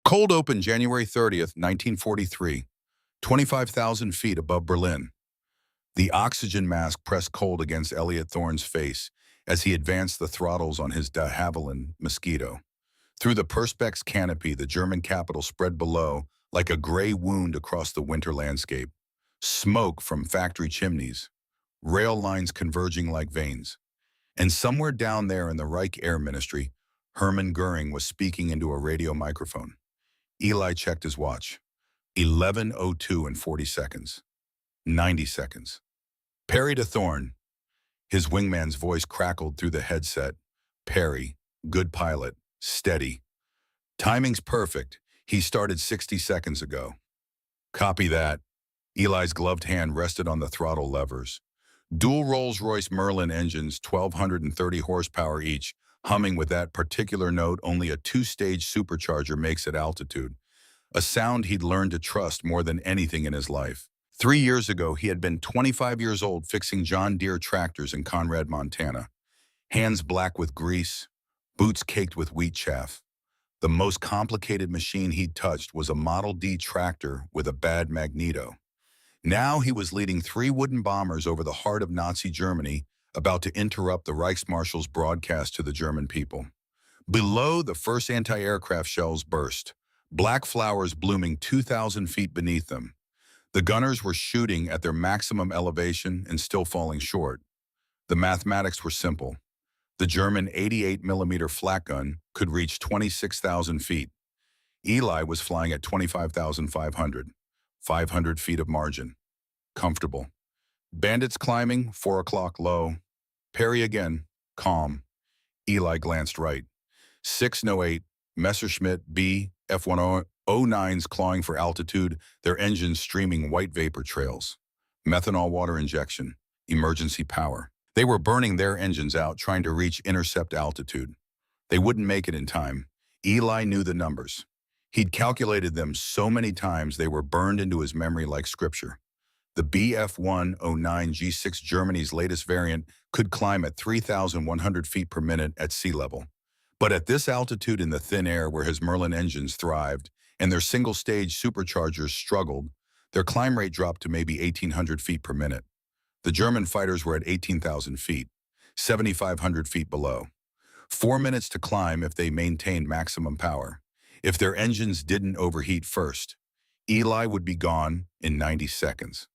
Cold open January 30th, 1943, 25,000 feet above Berlin. The oxygen mask pressed cold against Elliot Thorne's face as he advanced the throttles on his de Havilland Mosquito. Through the Perspex canopy, the German capital spread below like a gray wound across the winter landscape. Smoke from factory chimneys, rail lines converging like veins. And somewhere down there in the Reich Air Ministry, Hermann Goering was speaking into a radio microphone. Eli checked his watch. 11:02 and 40 seconds. 90 seconds. Perry to Thorne. His wingman's voice crackled through the headset. Perry, good pilot, steady. Timing's perfect. He started 60 seconds ago. Copy that. Eli's gloved hand rested on the throttle levers. Dual Rolls-Royce Merlin engines, 1,230 horsepower each, humming with that particular note only a two-stage supercharger makes at altitude. A sound he'd learned to trust more than anything in his life. 3 years ago, he had been 25 years old fixing John Deere tractors in Conrad, Montana. Hands black with grease, boots caked with wheat chaff. The most complicated machine he'd touched was a Model D tractor with a bad magneto. Now he was leading 3 wooden bombers over the heart of Nazi Germany, about to interrupt the Reichsmarshal's broadcast to the German people. Below, the first anti-aircraft shells burst, black flowers blooming 2,000 feet beneath them. The gunners were shooting at their maximum elevation and still falling short. The mathematics were simple. The German 88mm flak gun could reach 26,000 feet. Eli was flying at 25,500, 500 feet of margin. Comfortable. Bandits climbing, 4 o'clock low. Perry again, calm. Eli glanced right. 608, Messerschmitt B, F-109s clawing for altitude, their engines streaming white vapor trails. Methanol water injection, emergency power. They were burning their engines out, trying to reach intercept altitude. They wouldn't make it in time. Eli knew the numbers. He'd calculated them so many times they were burned into his memory like scripture. The BF-109 G6, Germany's latest variant, could climb at 3,100 feet per minute at sea level. But at this altitude in the thin air where his Merlin engines thrived and their single-stage superchargers struggled, their climb rate dropped to maybe 1,800 feet per minute. The German fighters were at 18,000 feet, 7,500 feet below. 4 minutes to climb if they maintained maximum power. If their engines didn't overheat first, Eli would be gone in 90 seconds.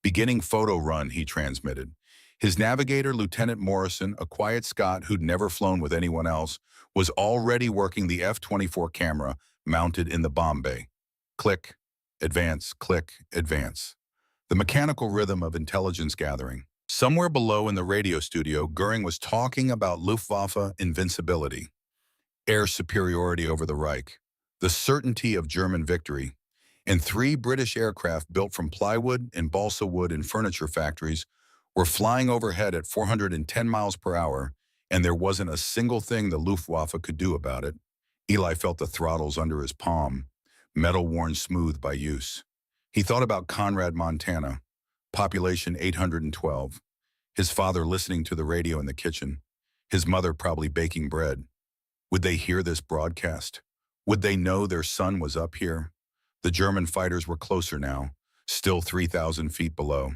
Beginning photo run, he transmitted. His navigator, Lieutenant Morrison, a quiet Scot who'd never flown with anyone else, was already working the F-24 camera mounted in the bomb bay. Click, advance, click, advance. The mechanical rhythm of intelligence gathering. Somewhere below in the radio studio, Goering was talking about Luftwaffe invincibility, air superiority over the Reich, the certainty of German victory, and 3 British aircraft built from plywood and balsa wood and furniture factories were flying overhead at 410 miles per hour, and there wasn't a single thing the Luftwaffe could do about it. Eli felt the throttles under his palm, metal worn smooth by use. He thought about Conrad, Montana, population 812, his father listening to the radio in the kitchen, his mother probably baking bread. Would they hear this broadcast? Would they know their son was up here? The German fighters were closer now, still 3,000 feet below.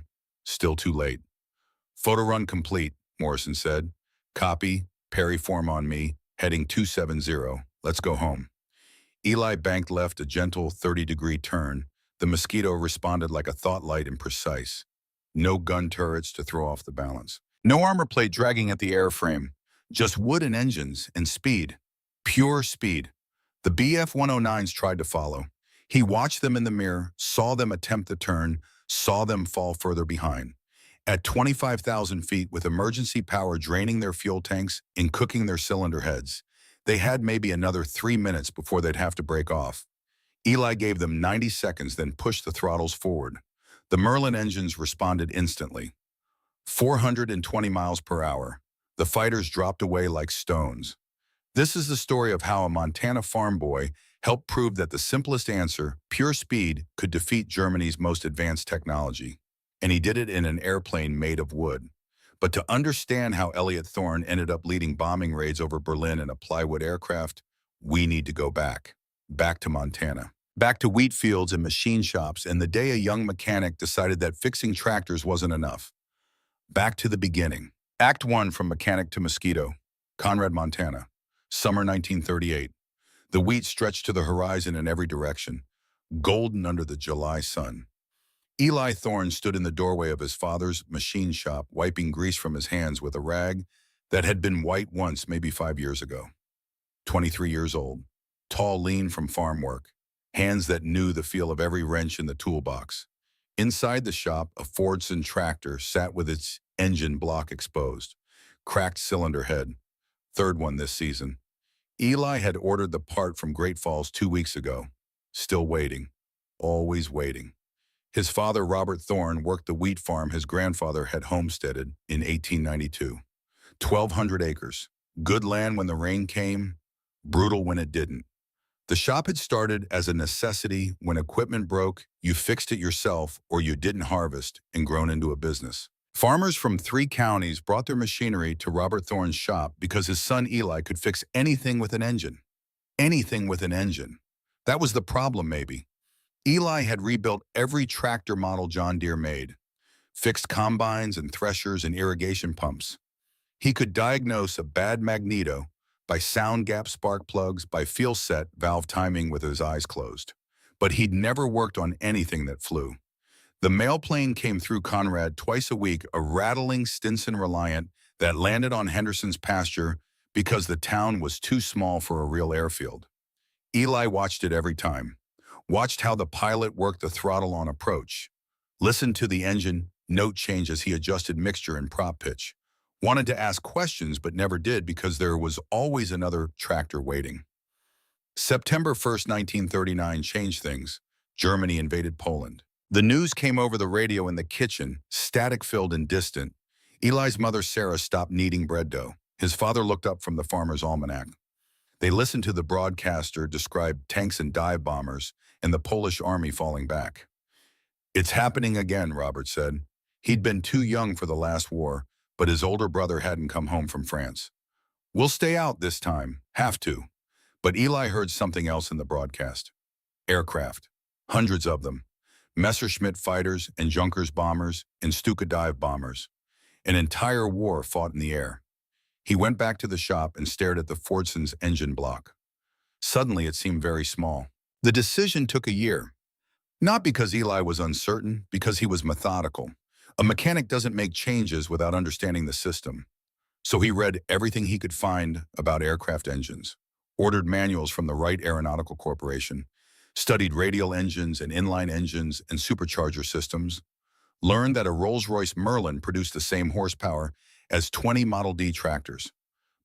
Still too late. Photo run complete, Morrison said. Copy, Perry form on me, heading 270. Let's go home. Eli banked left a gentle 30-degree turn. The Mosquito responded like a thought light and precise. No gun turrets to throw off the balance. No armor plate dragging at the airframe. Just wood and engines and speed. Pure speed. The BF-109s tried to follow. He watched them in the mirror, saw them attempt the turn, saw them fall further behind. At 25,000 feet, with emergency power draining their fuel tanks and cooking their cylinder heads, they had maybe another 3 minutes before they'd have to break off. Eli gave them 90 seconds, then pushed the throttles forward. The Merlin engines responded instantly. 420 miles per hour. The fighters dropped away like stones. This is the story of how a Montana farm boy helped prove that the simplest answer, pure speed, could defeat Germany's most advanced technology. And he did it in an airplane made of wood. But to understand how Elliot Thorne ended up leading bombing raids over Berlin in a plywood aircraft, we need to go back. back to Montana. Back to wheat fields and machine shops, and the day a young mechanic decided that fixing tractors wasn't enough. Back to the beginning. Act 1, From Mechanic to Mosquito. Conrad, Montana. Summer 1938. The wheat stretched to the horizon in every direction, golden under the July sun. Eli Thorne stood in the doorway of his father's machine shop, wiping grease from his hands with a rag that had been white once, maybe 5 years ago. 23 years old, tall, lean from farm work, hands that knew the feel of every wrench in the toolbox. Inside the shop, a Fordson tractor sat with its engine block exposed, cracked cylinder head, third one this season. Eli had ordered the part from Great Falls 2 weeks ago. Still waiting, always waiting. His father, Robert Thorne, worked the wheat farm his grandfather had homesteaded in 1892. 1,200 acres. Good land when the rain came, brutal when it didn't. The shop had started as a necessity. When equipment broke, you fixed it yourself or you didn't harvest, and grown into a business. Farmers from 3 counties brought their machinery to Robert Thorne's shop because his son Eli could fix anything with an engine. Anything with an engine. That was the problem, maybe. Eli had rebuilt every tractor model John Deere made, fixed combines and threshers and irrigation pumps. He could diagnose a bad magneto by sound gap spark plugs, by feel set valve timing with his eyes closed. But he'd never worked on anything that flew. The mail plane came through Conrad twice a week, a rattling Stinson Reliant that landed on Henderson's pasture because the town was too small for a real airfield. Eli watched it every time. Watched how the pilot worked the throttle on approach. Listened to the engine note change as he adjusted mixture and prop pitch. Wanted to ask questions but never did because there was always another tractor waiting. September 1st, 1939 changed things. Germany invaded Poland. The news came over the radio in the kitchen, static-filled and distant. Eli's mother, Sarah, stopped kneading bread dough. His father looked up from the farmer's almanac. They listened to the broadcaster describe tanks and dive bombers and the Polish army falling back. "It's happening again," Robert said. He'd been too young for the last war, but his older brother hadn't come home from France. "We'll stay out this time. Have to." But Eli heard something else in the broadcast. Aircraft. Hundreds of them. Messerschmitt fighters and Junkers bombers and Stuka dive bombers. An entire war fought in the air. He went back to the shop and stared at the Fordson's engine block. Suddenly it seemed very small. The decision took a year. Not because Eli was uncertain, because he was methodical. A mechanic doesn't make changes without understanding the system. So he read everything he could find about aircraft engines, ordered manuals from the Wright Aeronautical Corporation, studied radial engines and inline engines and supercharger systems, learned that a Rolls-Royce Merlin produced the same horsepower as 20 Model D tractors.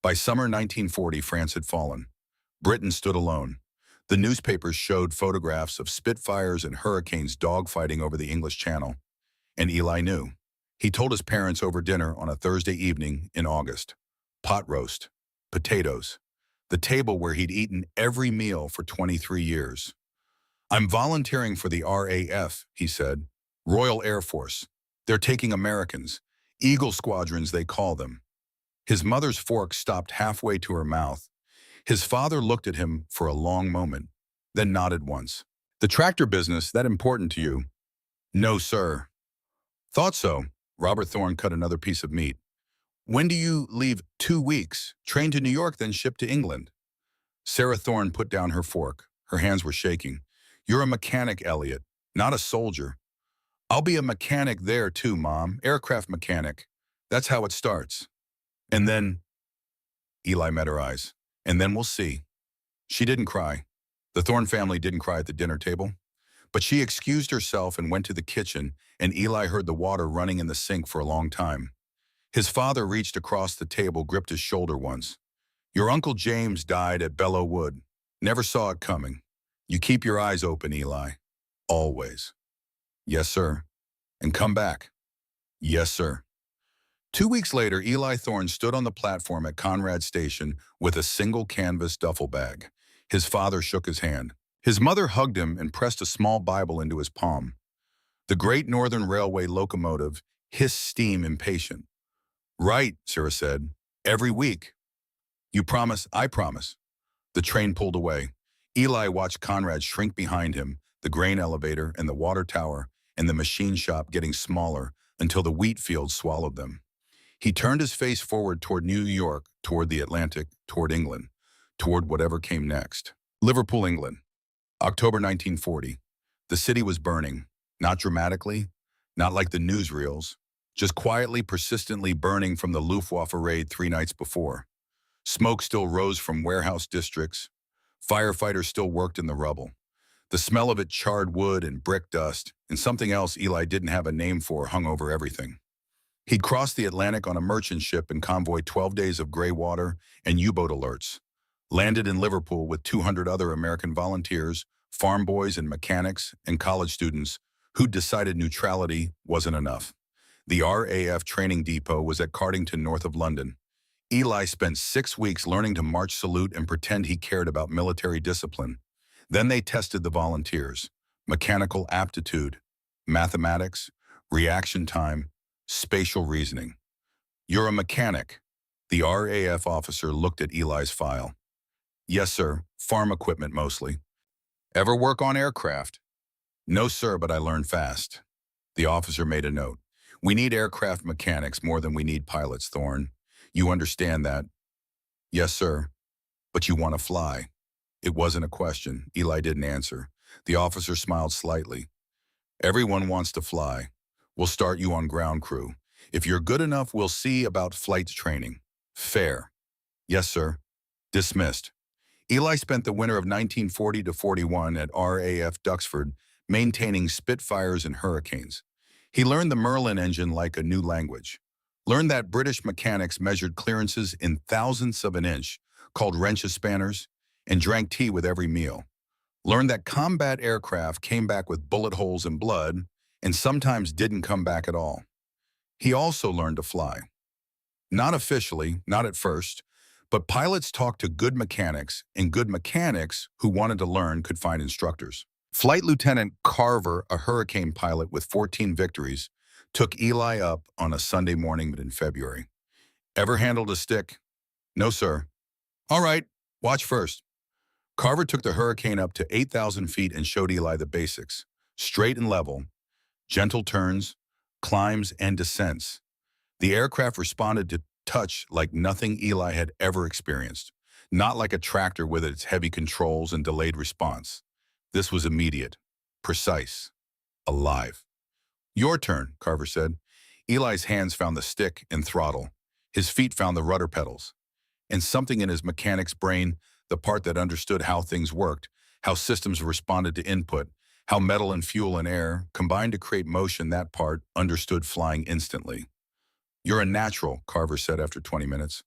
By summer 1940, France had fallen. Britain stood alone. The newspapers showed photographs of Spitfires and Hurricanes dogfighting over the English Channel. And Eli knew. He told his parents over dinner on a Thursday evening in August. Pot roast, potatoes, the table where he'd eaten every meal for 23 years. "I'm volunteering for the RAF," he said. "Royal Air Force. They're taking Americans. Eagle squadrons, they call them." His mother's fork stopped halfway to her mouth. His father looked at him for a long moment, then nodded once. "The tractor business, that important to you?" "No, sir." "Thought so." Robert Thorne cut another piece of meat. "When do you leave?" "2 weeks. Train to New York, then ship to England." Sarah Thorne put down her fork. Her hands were shaking. "You're a mechanic, Elliot, not a soldier." "I'll be a mechanic there too, Mom. Aircraft mechanic. That's how it starts." "And then—" Eli met her eyes. "And then we'll see." She didn't cry. The Thorne family didn't cry at the dinner table. But she excused herself and went to the kitchen, and Eli heard the water running in the sink for a long time. His father reached across the table, gripped his shoulder once. "Your Uncle James died at Belleau Wood. Never saw it coming. You keep your eyes open, Eli. Always." "Yes, sir." "And come back." "Yes, sir." 2 weeks later, Eli Thorne stood on the platform at Conrad Station with a single canvas duffel bag. His father shook his hand. His mother hugged him and pressed a small Bible into his palm. The Great Northern Railway locomotive hissed steam impatient. "Right," Sarah said. "Every week." "You promise?" "I promise." The train pulled away. Eli watched Conrad shrink behind him, the grain elevator and the water tower and the machine shop getting smaller until the wheat fields swallowed them. He turned his face forward toward New York, toward the Atlantic, toward England, toward whatever came next. Liverpool, England, October 1940. The city was burning, not dramatically, not like the newsreels, just quietly, persistently burning from the Luftwaffe raid 3 nights before. Smoke still rose from warehouse districts. Firefighters still worked in the rubble. The smell of it, charred wood and brick dust, and something else Eli didn't have a name for, hung over everything. He'd crossed the Atlantic on a merchant ship and convoyed 12 days of gray water and U-boat alerts, landed in Liverpool with 200 other American volunteers, farm boys and mechanics, and college students who'd decided neutrality wasn't enough. The RAF training depot was at Cardington, north of London. Eli spent 6 weeks learning to march salute and pretend he cared about military discipline. Then they tested the volunteers: mechanical aptitude, mathematics, reaction time, spatial reasoning. "You're a mechanic." The RAF officer looked at Eli's file. "Yes, sir. Farm equipment mostly." "Ever work on aircraft?" "No, sir, but I learn fast." The officer made a note. "We need aircraft mechanics more than we need pilots, Thorne. You understand that?" "Yes, sir. But you want to fly." It wasn't a question. Eli didn't answer. The officer smiled slightly. "Everyone wants to fly. We'll start you on ground crew. If you're good enough, we'll see about flight training." "Fair." "Yes, sir." Dismissed. Eli spent the winter of 1940 to 41 at RAF Duxford, maintaining Spitfires and Hurricanes. He learned the Merlin engine like a new language. Learned that British mechanics measured clearances in thousandths of an inch, called wrenches spanners, and drank tea with every meal. Learned that combat aircraft came back with bullet holes and blood, and sometimes didn't come back at all. He also learned to fly. Not officially, not at first, but pilots talked to good mechanics, and good mechanics who wanted to learn could find instructors. Flight Lieutenant Carver, a Hurricane pilot with 14 victories, took Eli up on a Sunday morning in February. "Ever handled a stick?" "No, sir." "All right, watch first." Carver took the Hurricane up to 8,000 feet and showed Eli the basics: straight and level, gentle turns, climbs, and descents. The aircraft responded to touch like nothing Eli had ever experienced, not like a tractor with its heavy controls and delayed response. This was immediate, precise, alive. "Your turn," Carver said. Eli's hands found the stick and throttle. His feet found the rudder pedals. And something in his mechanic's brain, the part that understood how things worked, how systems responded to input, how metal and fuel and air combined to create motion, that part understood flying instantly. "You're a natural," Carver said after 20 minutes.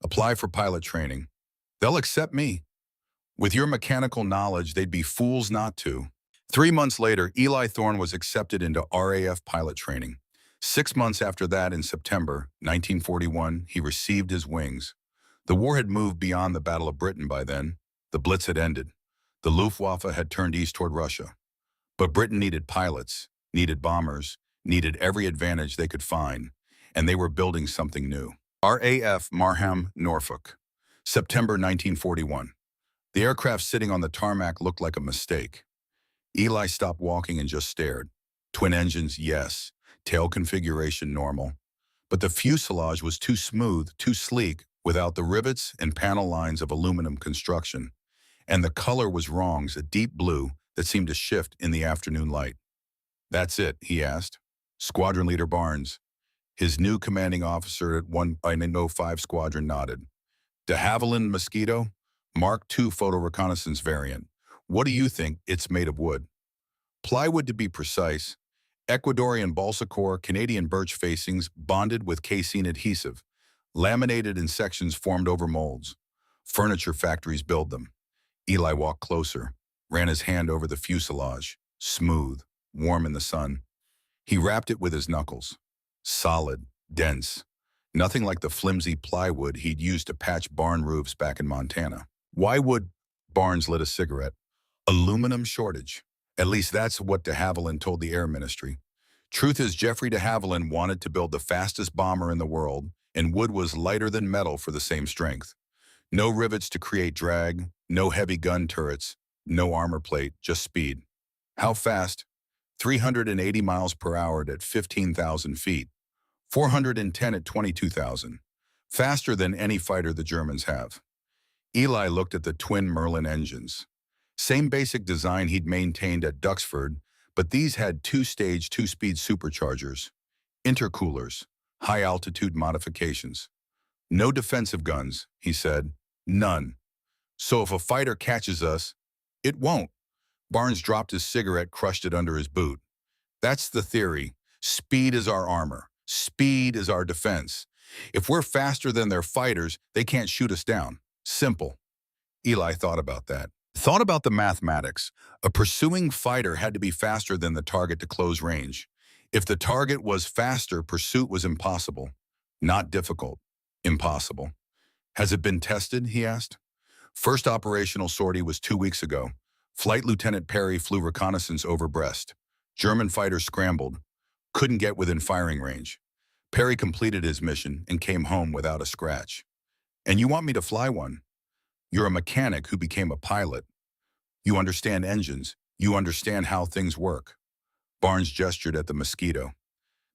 "Apply for pilot training. They'll accept me. With your mechanical knowledge, they'd be fools not to." 3 months later, Eli Thorne was accepted into RAF pilot training. 6 months after that, in September 1941, he received his wings. The war had moved beyond the Battle of Britain by then. The Blitz had ended. The Luftwaffe had turned east toward Russia. But Britain needed pilots, needed bombers, needed every advantage they could find, and they were building something new. RAF Marham, Norfolk, September 1941. The aircraft sitting on the tarmac looked like a mistake. Eli stopped walking and just stared. Twin engines, yes. Tail configuration, normal. But the fuselage was too smooth, too sleek, without the rivets and panel lines of aluminum construction. And the color was wrong, a deep blue that seemed to shift in the afternoon light. "That's it?" he asked. Squadron Leader Barnes, his new commanding officer at 105 Squadron, nodded. "De Havilland Mosquito, Mark II photo reconnaissance variant. What do you think? It's made of wood." "Plywood, to be precise. Ecuadorian balsa core, Canadian birch facings, bonded with casein adhesive, laminated in sections formed over molds. Furniture factories build them." Eli walked closer, ran his hand over the fuselage, smooth, warm in the sun. He rapped it with his knuckles. Solid, dense, nothing like the flimsy plywood he'd used to patch barn roofs back in Montana. "Why would—" Barnes lit a cigarette. "Aluminum shortage. At least that's what de Havilland told the Air Ministry. Truth is, Jeffrey de Havilland wanted to build the fastest bomber in the world, and wood was lighter than metal for the same strength. No rivets to create drag, no heavy gun turrets, No armor plate, just speed. How fast? 380 miles per hour at 15,000 feet. 410 at 22,000. Faster than any fighter the Germans have. Eli looked at the twin Merlin engines. Same basic design he'd maintained at Duxford, but these had two-stage, two-speed superchargers, intercoolers, high-altitude modifications. No defensive guns, he said. None. So if a fighter catches us, it won't. Barnes dropped his cigarette, crushed it under his boot. That's the theory. Speed is our armor. Speed is our defense. If we're faster than their fighters, they can't shoot us down. Simple. Eli thought about that. Thought about the mathematics. A pursuing fighter had to be faster than the target to close range. If the target was faster, pursuit was impossible. Not difficult. Impossible. Has it been tested? He asked. First operational sortie was 2 weeks ago. Flight Lieutenant Perry flew reconnaissance over Brest. German fighters scrambled. Couldn't get within firing range. Perry completed his mission and came home without a scratch. And you want me to fly one? You're a mechanic who became a pilot. You understand engines. You understand how things work. Barnes gestured at the Mosquito.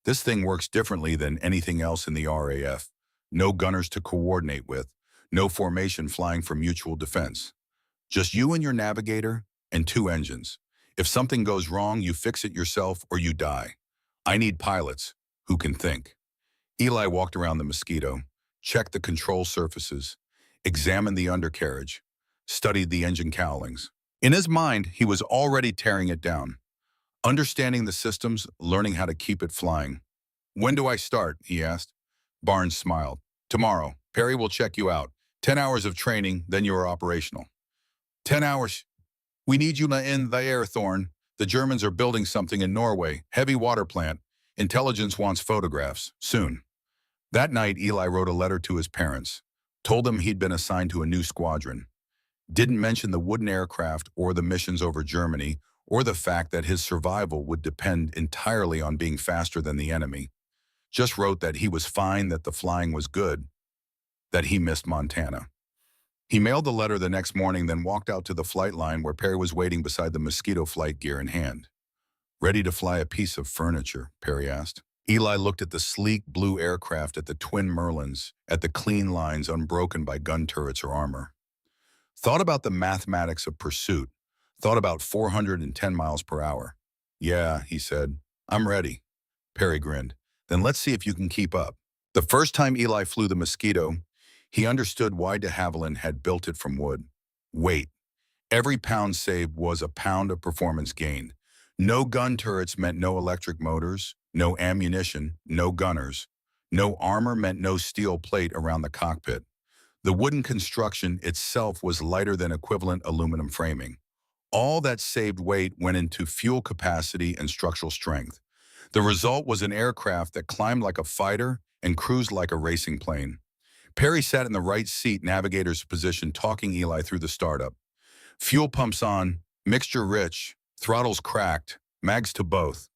This thing works differently than anything else in the RAF. No gunners to coordinate with. No formation flying for mutual defense. Just you and your navigator and 2 engines. If something goes wrong, you fix it yourself or you die. I need pilots who can think. Eli walked around the Mosquito, checked the control surfaces, examined the undercarriage, studied the engine cowlings. In his mind, he was already tearing it down. Understanding the systems, learning how to keep it flying. When do I start? He asked. Barnes smiled. Tomorrow. Perry will check you out. 10 hours of training, then you are operational. 10 hours. We need you in the air, Thorn. The Germans are building something in Norway, heavy water plant. Intelligence wants photographs, soon. That night, Eli wrote a letter to his parents, told them he'd been assigned to a new squadron. Didn't mention the wooden aircraft or the missions over Germany, or the fact that his survival would depend entirely on being faster than the enemy. Just wrote that he was fine, that the flying was good, that he missed Montana. He mailed the letter the next morning, then walked out to the flight line where Perry was waiting beside the Mosquito flight gear in hand. Ready to fly a piece of furniture? Perry asked. Eli looked at the sleek blue aircraft, at the twin Merlins, at the clean lines unbroken by gun turrets or armor. Thought about the mathematics of pursuit. Thought about 410 miles per hour. Yeah, he said. I'm ready. Perry grinned. Then let's see if you can keep up. The first time Eli flew the Mosquito, he understood why de Havilland had built it from wood. Weight. Every pound saved was a pound of performance gained. No gun turrets meant no electric motors, no ammunition, no gunners. No armor meant no steel plate around the cockpit. The wooden construction itself was lighter than equivalent aluminum framing. All that saved weight went into fuel capacity and structural strength. The result was an aircraft that climbed like a fighter and cruised like a racing plane. Perry sat in the right seat, navigator's position, talking Eli through the startup. Fuel pumps on, mixture rich, throttles cracked, mags to both.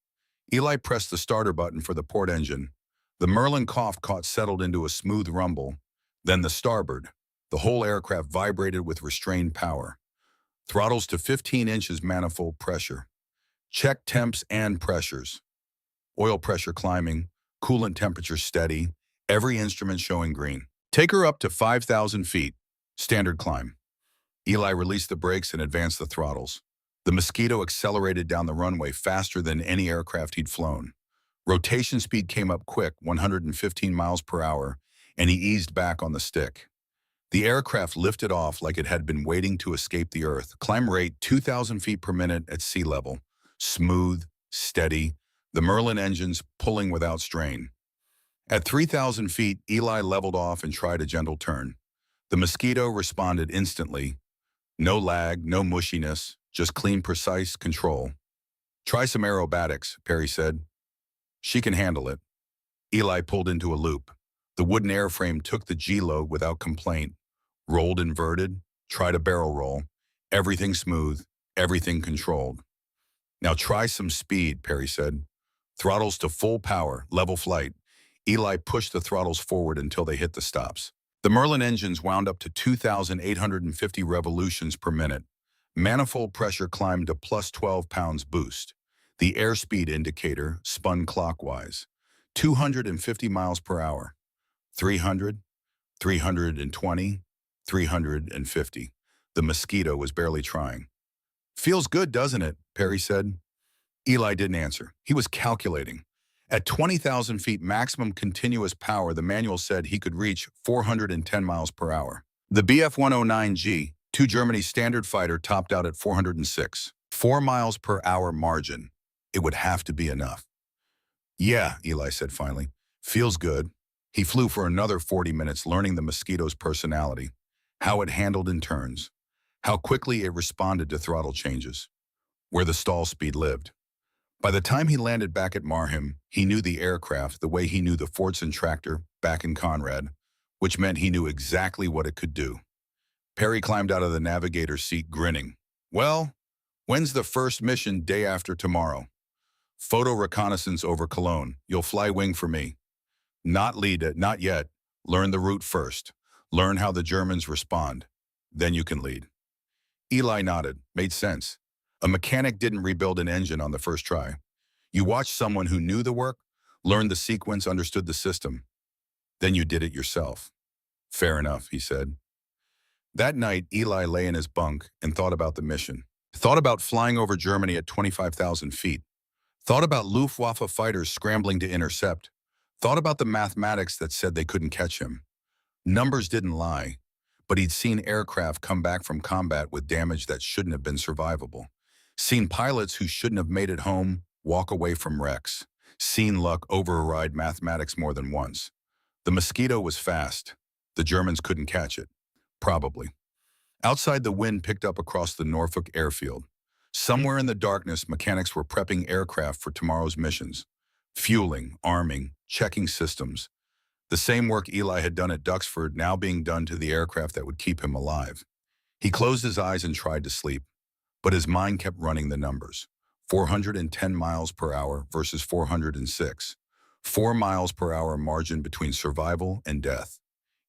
Eli pressed the starter button for the port engine. The Merlin cough settled into a smooth rumble. Then the starboard. The whole aircraft vibrated with restrained power. Throttles to 15 inches manifold pressure. Check temps and pressures. Oil pressure climbing, coolant temperature steady, every instrument showing green. Take her up to 5,000 feet. Standard climb. Eli released the brakes and advanced the throttles. The Mosquito accelerated down the runway faster than any aircraft he'd flown. Rotation speed came up quick, 115 miles per hour, and he eased back on the stick. The aircraft lifted off like it had been waiting to escape the Earth. Climb rate 2,000 feet per minute at sea level. Smooth, steady, the Merlin engines pulling without strain. At 3,000 feet, Eli leveled off and tried a gentle turn. The Mosquito responded instantly. No lag, no mushiness, just clean, precise control. Try some aerobatics, Perry said. She can handle it. Eli pulled into a loop. The wooden airframe took the G-load without complaint. Rolled inverted, tried a barrel roll. Everything smooth, everything controlled. Now try some speed, Perry said. Throttles to full power, level flight. Eli pushed the throttles forward until they hit the stops. The Merlin engines wound up to 2,850 revolutions per minute. Manifold pressure climbed to plus 12 pounds boost. The airspeed indicator spun clockwise. 250 miles per hour. 300, 320, 350. The Mosquito was barely trying. "Feels good, doesn't it?" Perry said. Eli didn't answer. He was calculating. At 20,000 feet maximum continuous power, the manual said he could reach 410 miles per hour. The Bf-109G, two Germany's standard fighter, topped out at 406. 4 miles per hour margin. It would have to be enough. "Yeah," Eli said finally. "Feels good." He flew for another 40 minutes learning the Mosquito's personality, how it handled in turns, how quickly it responded to throttle changes, where the stall speed lived. By the time he landed back at Marham, he knew the aircraft the way he knew the Fordson tractor back in Conrad, which meant he knew exactly what it could do. Perry climbed out of the navigator's seat grinning. "Well, when's the first mission? Day after tomorrow. Photo reconnaissance over Cologne. You'll fly wing for me. Not lead it, not yet. Learn the route first. Learn how the Germans respond. Then you can lead." Eli nodded. Made sense. A mechanic didn't rebuild an engine on the first try. You watched someone who knew the work, learned the sequence, understood the system. Then you did it yourself. "Fair enough," he said. That night, Eli lay in his bunk and thought about the mission. Thought about flying over Germany at 25,000 feet. Thought about Luftwaffe fighters scrambling to intercept. Thought about the mathematics that said they couldn't catch him. Numbers didn't lie, but he'd seen aircraft come back from combat with damage that shouldn't have been survivable. Seen pilots who shouldn't have made it home walk away from wrecks. Seen luck override mathematics more than once. The Mosquito was fast. The Germans couldn't catch it. Probably. Outside, the wind picked up across the Norfolk airfield. Somewhere in the darkness, mechanics were prepping aircraft for tomorrow's missions. Fueling, arming, checking systems. The same work Eli had done at Duxford now being done to the aircraft that would keep him alive. He closed his eyes and tried to sleep, but his mind kept running the numbers. 410 miles per hour versus 406. 4 miles per hour margin between survival and death.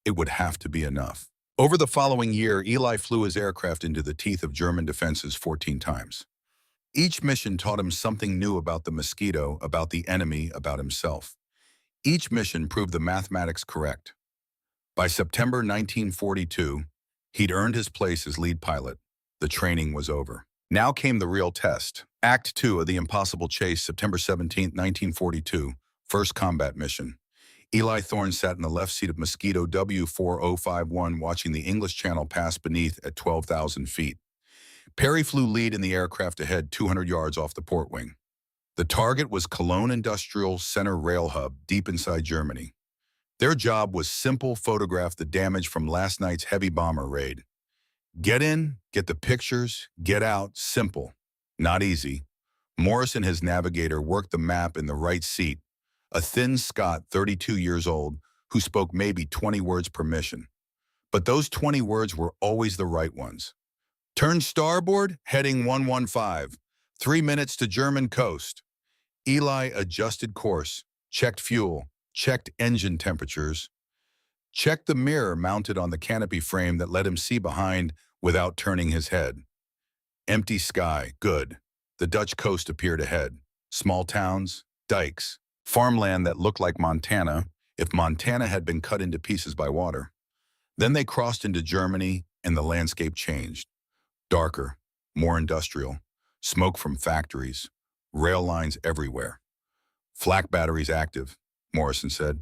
It would have to be enough. Over the following year, Eli flew his aircraft into the teeth of German defenses 14 times. Each mission taught him something new about the Mosquito, about the enemy, about himself. Each mission proved the mathematics correct. By September 1942, he'd earned his place as lead pilot. The training was over. Now came the real test. Act 2 of The Impossible Chase, September 17, 1942, first combat mission. Eli Thorne sat in the left seat of Mosquito W4051 watching the English Channel pass beneath at 12,000 feet. Perry flew lead in the aircraft ahead 200 yards off the port wing. The target was Cologne Industrial Center Rail Hub, deep inside Germany. Their job was simple: photograph the damage from last night's heavy bomber raid. Get in, get the pictures, get out, simple. Not easy. Morris and his navigator worked the map in the right seat, a thin Scot, 32 years old, who spoke maybe 20 words per mission. But those 20 words were always the right ones. Turn starboard, heading 115. 3 minutes to German coast. Eli adjusted course, checked fuel, checked engine temperatures, checked the mirror mounted on the canopy frame that let him see behind without turning his head. Empty sky, good. The Dutch coast appeared ahead. Small towns, dikes, farmland that looked like Montana if Montana had been cut into pieces by water. Then they crossed into Germany and the landscape changed. Darker, more industrial, smoke from factories, rail lines everywhere. Flak batteries active, Morrison said.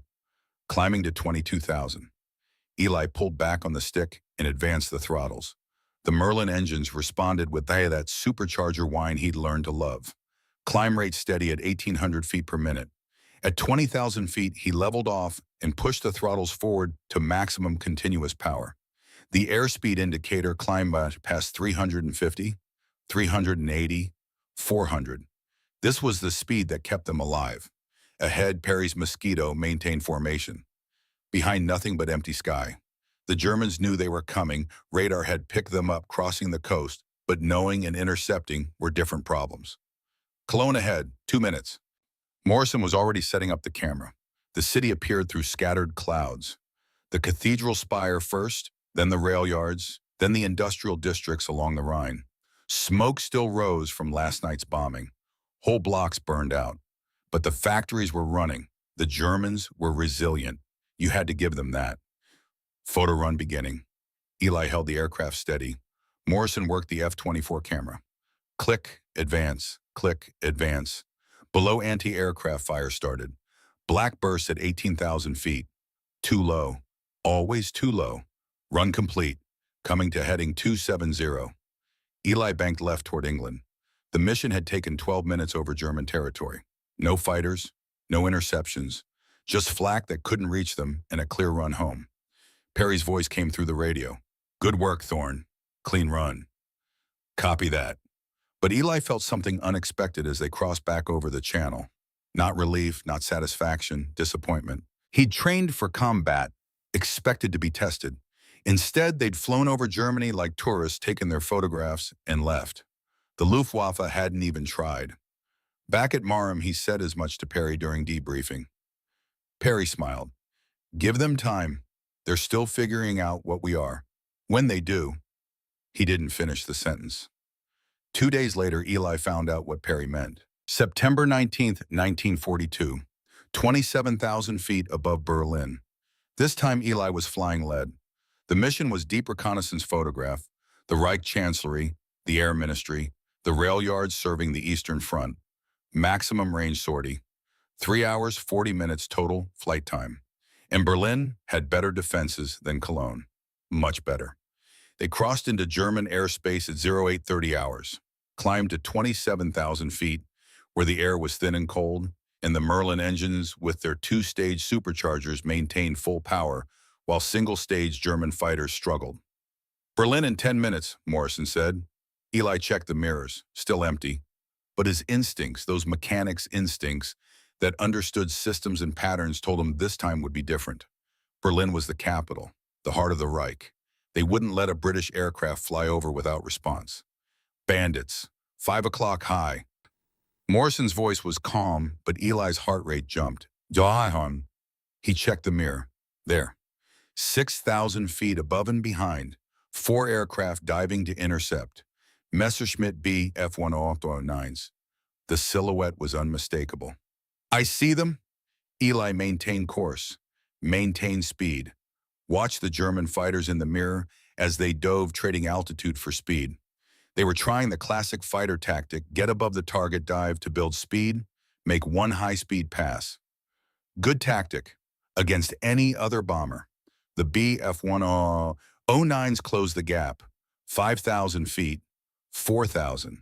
Climbing to 22,000. Eli pulled back on the stick and advanced the throttles. The Merlin engines responded with that supercharger whine he'd learned to love. Climb rate steady at 1,800 feet per minute. At 20,000 feet, he leveled off and pushed the throttles forward to maximum continuous power. The airspeed indicator climbed past 350, 380, 400. This was the speed that kept them alive. Ahead, Perry's Mosquito maintained formation. Behind, nothing but empty sky. The Germans knew they were coming. Radar had picked them up crossing the coast, but knowing and intercepting were different problems. Cologne ahead, 2 minutes. Morrison was already setting up the camera. The city appeared through scattered clouds. The cathedral spire first, then the rail yards, then the industrial districts along the Rhine. Smoke still rose from last night's bombing. Whole blocks burned out. But the factories were running. The Germans were resilient. You had to give them that. Photo run beginning. Eli held the aircraft steady. Morrison worked the F-24 camera. Click, advance, click, advance. Below anti-aircraft fire started. Black burst at 18,000 feet. Too low. Always too low. Run complete. Coming to heading 270. Eli banked left toward England. The mission had taken 12 minutes over German territory. No fighters, no interceptions, just flak that couldn't reach them and a clear run home. Perry's voice came through the radio. Good work, Thorne. Clean run. Copy that. But Eli felt something unexpected as they crossed back over the channel. Not relief, not satisfaction, disappointment. He'd trained for combat, expected to be tested. Instead, they'd flown over Germany like tourists, taken their photographs, and left. The Luftwaffe hadn't even tried. Back at Marham, he said as much to Perry during debriefing. Perry smiled. Give them time. They're still figuring out what we are. When they do, he didn't finish the sentence. 2 days later, Eli found out what Perry meant. September 19th, 1942, 27,000 feet above Berlin. This time, Eli was flying lead. The mission was deep reconnaissance photograph, the Reich Chancellery, the Air Ministry, the rail yards serving the Eastern Front. Maximum range sortie. 3 hours, 40 minutes total flight time. And Berlin had better defenses than Cologne. Much better. They crossed into German airspace at 0830 hours, climbed to 27,000 feet, where the air was thin and cold, and the Merlin engines with their 2-stage superchargers maintained full power, while single-stage German fighters struggled. Berlin in 10 minutes, Morrison said. Eli checked the mirrors, still empty. But his instincts, those mechanics' instincts that understood systems and patterns, told him this time would be different. Berlin was the capital, the heart of the Reich. They wouldn't let a British aircraft fly over without response. Bandits, 5 o'clock high. Morrison's voice was calm, but Eli's heart rate jumped. Jahan. He checked the mirror. There. 6,000 feet above and behind, 4 aircraft diving to intercept. Messerschmitt B F-109s. The silhouette was unmistakable. I see them. Eli maintained course, maintained speed. Watched the German fighters in the mirror as they dove, trading altitude for speed. They were trying the classic fighter tactic, get above the target, dive to build speed, make one high-speed pass. Good tactic against any other bomber. The BF-109s closed the gap, 5,000 feet, 4,000.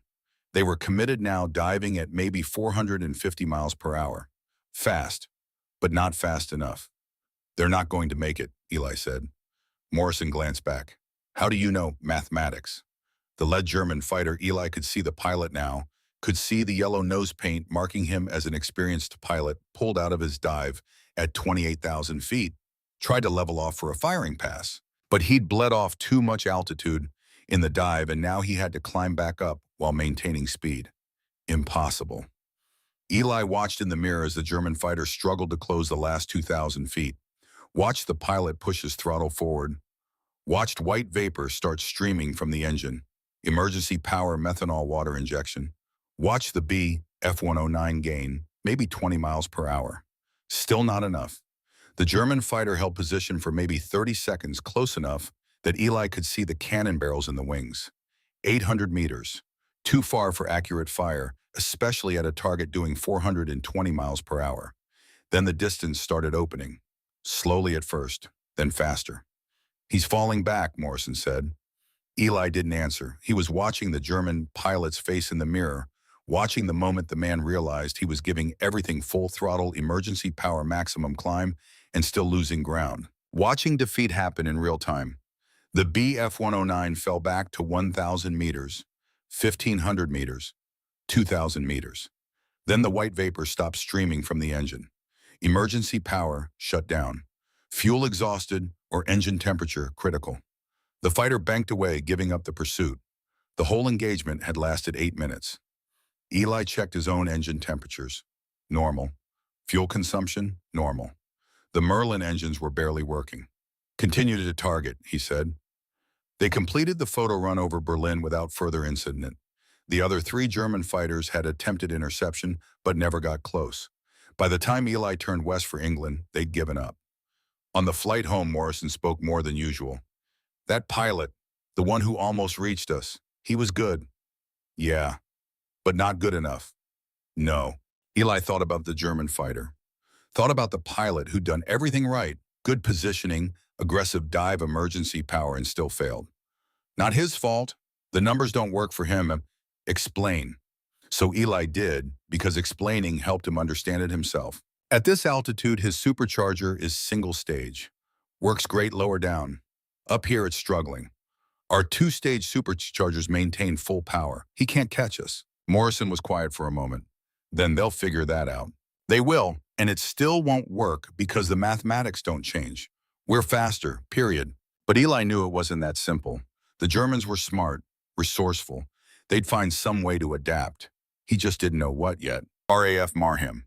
They were committed now, diving at maybe 450 miles per hour. Fast, but not fast enough. They're not going to make it, Eli said. Morrison glanced back. How do you know mathematics? The lead German fighter, Eli could see the pilot now, could see the yellow nose paint marking him as an experienced pilot, pulled out of his dive at 28,000 feet. Tried to level off for a firing pass, but he'd bled off too much altitude in the dive, and now he had to climb back up while maintaining speed. Impossible. Eli watched in the mirror as the German fighter struggled to close the last 2,000 feet. Watched the pilot push his throttle forward. Watched white vapor start streaming from the engine. Emergency power methanol water injection. Watched the B F-109 gain, maybe 20 miles per hour. Still not enough. The German fighter held position for maybe 30 seconds, close enough that Eli could see the cannon barrels in the wings. 800 meters. Too far for accurate fire, especially at a target doing 420 miles per hour. Then the distance started opening. Slowly at first, then faster. He's falling back, Morrison said. Eli didn't answer. He was watching the German pilot's face in the mirror, watching the moment the man realized he was giving everything full throttle, emergency power, maximum climb, and still losing ground. Watching defeat happen in real time. The BF-109 fell back to 1,000 meters, 1,500 meters, 2,000 meters. Then the white vapor stopped streaming from the engine. Emergency power shut down. Fuel exhausted or engine temperature critical. The fighter banked away, giving up the pursuit. The whole engagement had lasted 8 minutes. Eli checked his own engine temperatures. Normal. Fuel consumption, normal. The Merlin engines were barely working. Continue to target, he said. They completed the photo run over Berlin without further incident. The other 3 German fighters had attempted interception, but never got close. By the time Eli turned west for England, they'd given up. On the flight home, Morrison spoke more than usual. That pilot, the one who almost reached us, he was good. Yeah, but not good enough. No. Eli thought about the German fighter. Thought about the pilot who'd done everything right, good positioning, aggressive dive emergency power, and still failed. Not his fault. The numbers don't work for him. Explain. So Eli did, because explaining helped him understand it himself. At this altitude, his supercharger is single stage. Works great lower down. Up here, it's struggling. Our 2-stage superchargers maintain full power. He can't catch us. Morrison was quiet for a moment. Then they'll figure that out. They will, and it still won't work because the mathematics don't change. We're faster, period. But Eli knew it wasn't that simple. The Germans were smart, resourceful. They'd find some way to adapt. He just didn't know what yet. RAF Marham,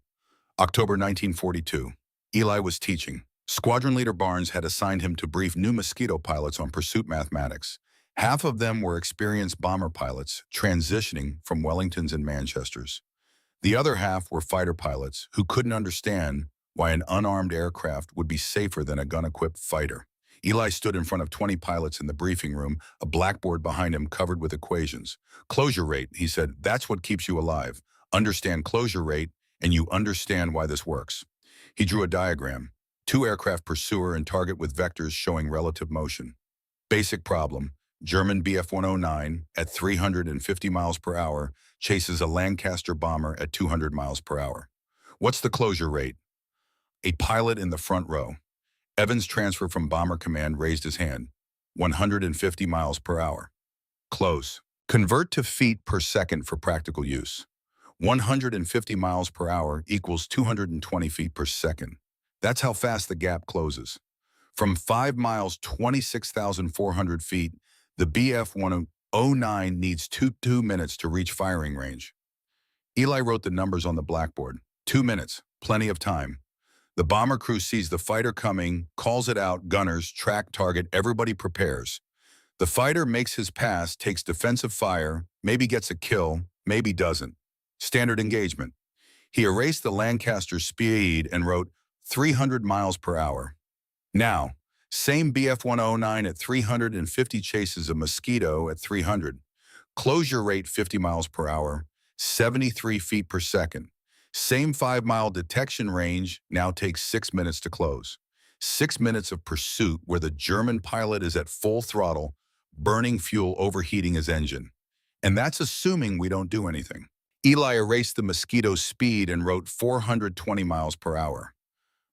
October 1942. Eli was teaching. Squadron Leader Barnes had assigned him to brief new Mosquito pilots on pursuit mathematics. Half of them were experienced bomber pilots transitioning from Wellingtons and Manchesters. The other half were fighter pilots who couldn't understand why an unarmed aircraft would be safer than a gun-equipped fighter. Eli stood in front of 20 pilots in the briefing room, a blackboard behind him covered with equations. Closure rate, he said, that's what keeps you alive. Understand closure rate, and you understand why this works. He drew a diagram. 2 aircraft pursuer and target with vectors showing relative motion. Basic problem. German Bf-109 at 350 miles per hour chases a Lancaster bomber at 200 miles per hour. What's the closure rate? A pilot in the front row. Evans, transfer from Bomber Command, raised his hand. 150 miles per hour. Close. Convert to feet per second for practical use. 150 miles per hour equals 220 feet per second. That's how fast the gap closes. From 5 miles, 26,400 feet, the Bf-109 needs 2 minutes to reach firing range. Eli wrote the numbers on the blackboard. 2 minutes, plenty of time. The bomber crew sees the fighter coming, calls it out, gunners, track, target, everybody prepares. The fighter makes his pass, takes defensive fire, maybe gets a kill, maybe doesn't. Standard engagement. He erased the Lancaster's speed and wrote 300 miles per hour. Now, same Bf-109 at 350 chases a Mosquito at 300. Closure rate 50 miles per hour, 73 feet per second. Same 5-mile detection range now takes 6 minutes to close. 6 minutes of pursuit where the German pilot is at full throttle, burning fuel, overheating his engine. And that's assuming we don't do anything. Eli erased the Mosquito's speed and wrote 420 miles per hour.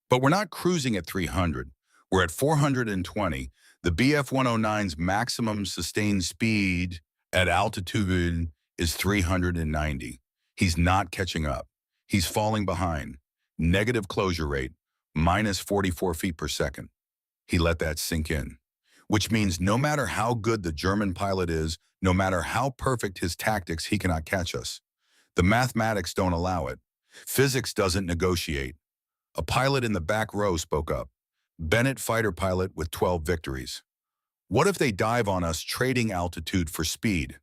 But we're not cruising at 300. We're at 420. The Bf-109's maximum sustained speed at altitude is 390. He's not catching up. He's falling behind. Negative closure rate, minus 44 feet per second. He let that sink in. Which means no matter how good the German pilot is, no matter how perfect his tactics, he cannot catch us. The mathematics don't allow it. Physics doesn't negotiate. A pilot in the back row spoke up. Bennett, fighter pilot with 12 victories. What if they dive on us trading altitude for speed?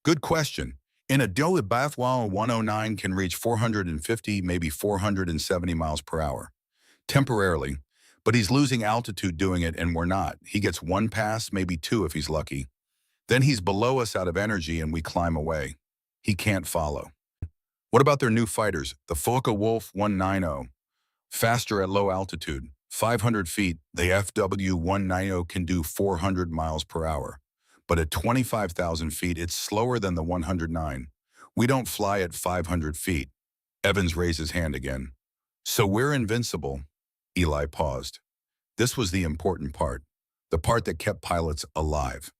Good question. In a deal with Bf-109 can reach 450, maybe 470 miles per hour. Temporarily, but he's losing altitude doing it and we're not. He gets 1 pass, maybe 2 if he's lucky. Then he's below us out of energy and we climb away. He can't follow. What about their new fighters, the Focke-Wulf 190? Faster at low altitude, 500 feet, the FW-190 can do 400 miles per hour. But at 25,000 feet, it's slower than the 109. We don't fly at 500 feet. Evans raised his hand again. So we're invincible. Eli paused. This was the important part, the part that kept pilots alive.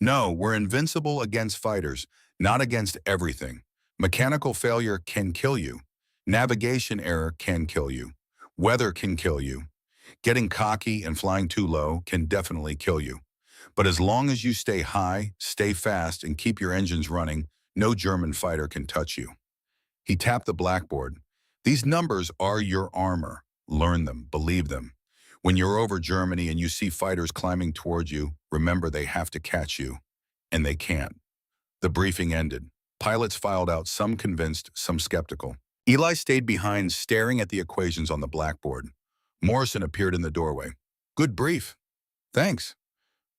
No, we're invincible against fighters, not against everything. Mechanical failure can kill you. Navigation error can kill you. Weather can kill you. Getting cocky and flying too low can definitely kill you. But as long as you stay high, stay fast, and keep your engines running, no German fighter can touch you. He tapped the blackboard. These numbers are your armor. Learn them, believe them. When you're over Germany and you see fighters climbing towards you, remember they have to catch you. And they can't. The briefing ended. Pilots filed out, some convinced, some skeptical. Eli stayed behind, staring at the equations on the blackboard. Morrison appeared in the doorway. Good brief. Thanks.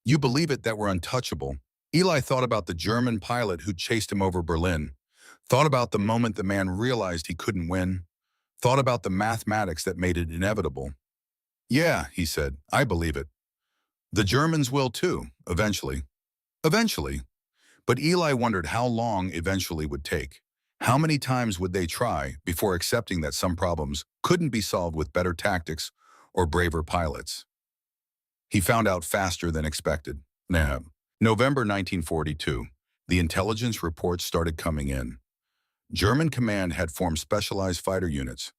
You believe it that we're untouchable. Eli thought about the German pilot who chased him over Berlin. Thought about the moment the man realized he couldn't win. Thought about the mathematics that made it inevitable. Yeah, he said, I believe it. The Germans will too, eventually. Eventually. But Eli wondered how long eventually would take. How many times would they try before accepting that some problems couldn't be solved with better tactics or braver pilots? He found out faster than expected. November 1942. The intelligence reports started coming in. German command had formed specialized fighter units,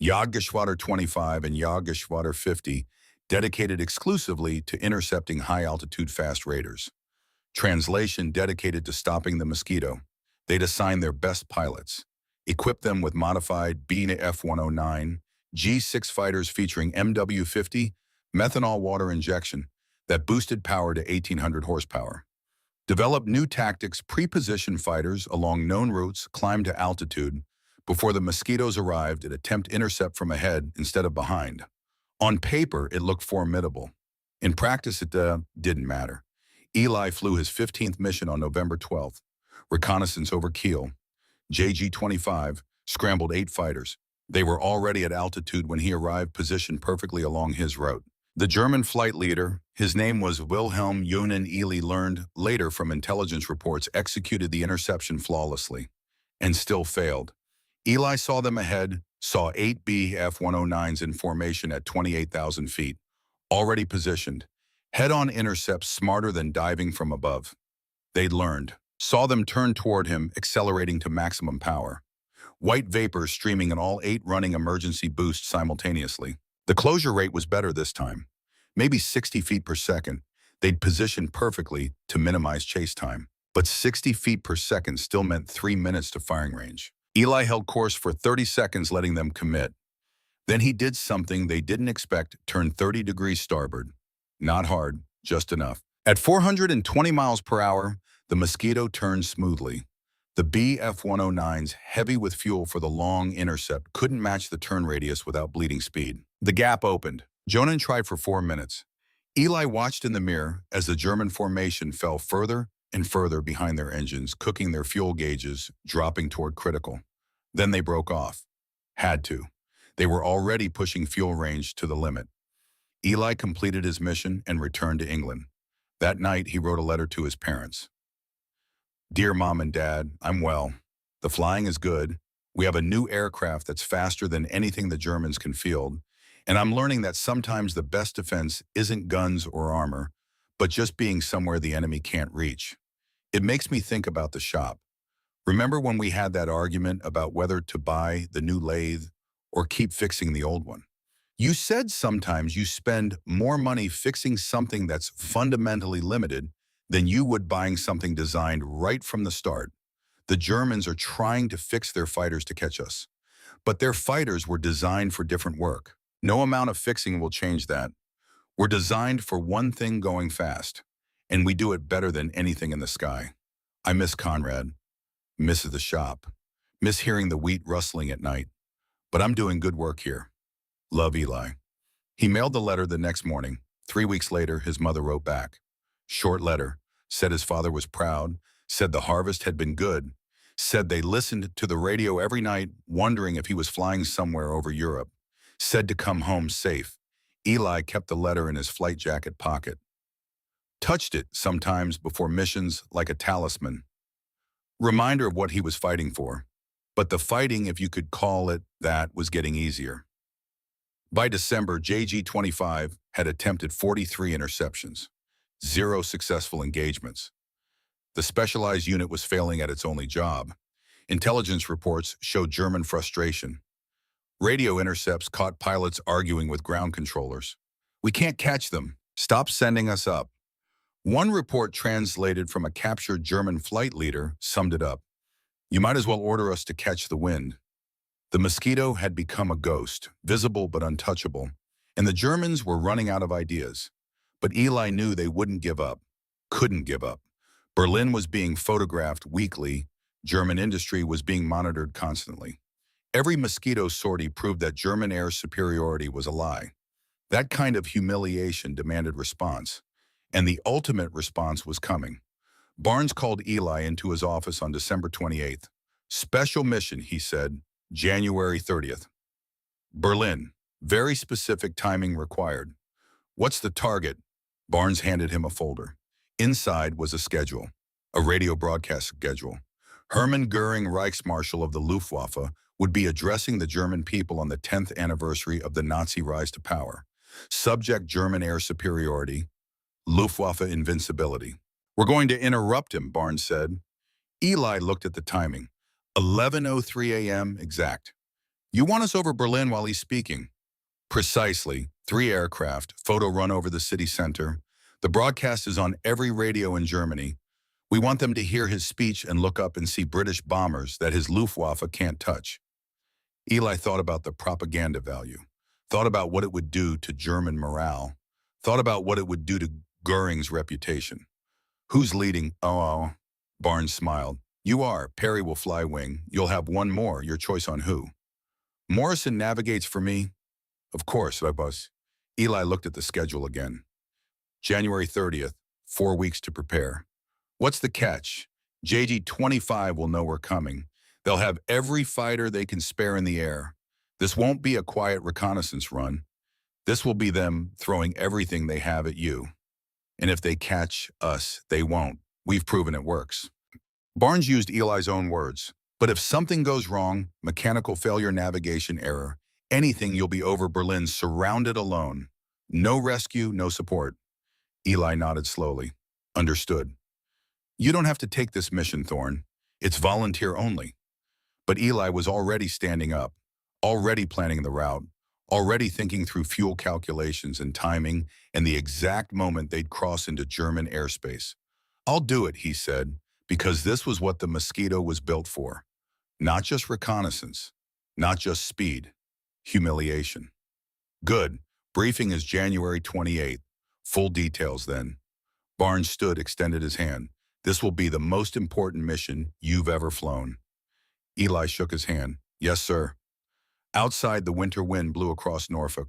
Jagdgeschwader 25 and Jagdgeschwader 50, dedicated exclusively to intercepting high-altitude fast raiders. Translation: dedicated to stopping the Mosquito. They'd assign their best pilots, equip them with modified Bina F-109, G-6 fighters featuring MW-50, methanol water injection that boosted power to 1,800 horsepower. Develop new tactics, pre-position fighters along known routes, climb to altitude. Before the Mosquitoes arrived, it attempt intercept from ahead instead of behind. On paper, it looked formidable. In practice, it didn't matter. Eli flew his 15th mission on November 12th. Reconnaissance over Kiel. JG-25 scrambled 8 fighters. They were already at altitude when he arrived, positioned perfectly along his route. The German flight leader, his name was Wilhelm Junen, Eli learned later from intelligence reports, executed the interception flawlessly and still failed. Eli saw them ahead, saw 8 Bf-109s in formation at 28,000 feet, already positioned. Head-on intercepts smarter than diving from above. They'd learned. Saw them turn toward him, accelerating to maximum power. White vapor streaming in all 8 running emergency boosts simultaneously. The closure rate was better this time, maybe 60 feet per second. They'd positioned perfectly to minimize chase time. But 60 feet per second still meant 3 minutes to firing range. Eli held course for 30 seconds, letting them commit. Then he did something they didn't expect, turned 30 degrees starboard. Not hard, just enough. At 420 miles per hour, the Mosquito turned smoothly. The Bf-109s, heavy with fuel for the long intercept, couldn't match the turn radius without bleeding speed. The gap opened. Jonan tried for 4 minutes. Eli watched in the mirror as the German formation fell further and further behind their engines, cooking their fuel gauges, dropping toward critical. Then they broke off. Had to. They were already pushing fuel range to the limit. Eli completed his mission and returned to England. That night, he wrote a letter to his parents. Dear Mom and Dad, I'm well. The flying is good. We have a new aircraft that's faster than anything the Germans can field. And I'm learning that sometimes the best defense isn't guns or armor, but just being somewhere the enemy can't reach. It makes me think about the shop. Remember when we had that argument about whether to buy the new lathe or keep fixing the old one? You said sometimes you spend more money fixing something that's fundamentally limited than you would buying something designed right from the start. The Germans are trying to fix their fighters to catch us, but their fighters were designed for different work. No amount of fixing will change that. We're designed for one thing: going fast, and we do it better than anything in the sky. I miss Conrad, miss the shop, miss hearing the wheat rustling at night, but I'm doing good work here. Love, Eli. He mailed the letter the next morning. 3 weeks later, his mother wrote back. Short letter. Said his father was proud, said the harvest had been good, said they listened to the radio every night, wondering if he was flying somewhere over Europe, said to come home safe. Eli kept the letter in his flight jacket pocket. Touched it sometimes before missions like a talisman. Reminder of what he was fighting for. But the fighting, if you could call it that, was getting easier. By December, JG-25 had attempted 43 interceptions. 0 successful engagements. The specialized unit was failing at its only job. Intelligence reports showed German frustration. Radio intercepts caught pilots arguing with ground controllers. We can't catch them. Stop sending us up. One report, translated from a captured German flight leader, summed it up. You might as well order us to catch the wind. The Mosquito had become a ghost, visible but untouchable. And the Germans were running out of ideas. But Eli knew they wouldn't give up, couldn't give up. Berlin was being photographed weekly. German industry was being monitored constantly. Every Mosquito sortie proved that German air superiority was a lie. That kind of humiliation demanded response. And the ultimate response was coming. Barnes called Eli into his office on December 28th. Special mission, he said, January 30th. Berlin. Very specific timing required. What's the target? Barnes handed him a folder. Inside was a schedule, a radio broadcast schedule. Hermann Goering, Reichsmarshal of the Luftwaffe, would be addressing the German people on the 10th anniversary of the Nazi rise to power. Subject: German air superiority, Luftwaffe invincibility. We're going to interrupt him, Barnes said. Eli looked at the timing. 11:03 a.m. exact. You want us over Berlin while he's speaking? Precisely. 3 aircraft, photo run over the city center. The broadcast is on every radio in Germany. We want them to hear his speech and look up and see British bombers that his Luftwaffe can't touch. Eli thought about the propaganda value, thought about what it would do to German morale, thought about what it would do to Goering's reputation. Who's leading? Oh, Barnes smiled. You are. Perry will fly wing. You'll have one more. Your choice on who. Morrison navigates for me. Of course, I boss. Eli looked at the schedule again. January 30th, 4 weeks to prepare. What's the catch? JG-25 will know we're coming. They'll have every fighter they can spare in the air. This won't be a quiet reconnaissance run. This will be them throwing everything they have at you. And if they catch us, they won't. We've proven it works. Barnes used Eli's own words. But if something goes wrong, mechanical failure, navigation error, anything, you'll be over Berlin, surrounded, alone. No rescue, no support. Eli nodded slowly. Understood. You don't have to take this mission, Thorne. It's volunteer only. But Eli was already standing up, already planning the route, already thinking through fuel calculations and timing and the exact moment they'd cross into German airspace. I'll do it, he said, because this was what the Mosquito was built for. Not just reconnaissance, not just speed, humiliation. Good. Briefing is January 28th. Full details then. Barnes stood, extended his hand. This will be the most important mission you've ever flown. Eli shook his hand. Yes, sir. Outside, the winter wind blew across Norfolk.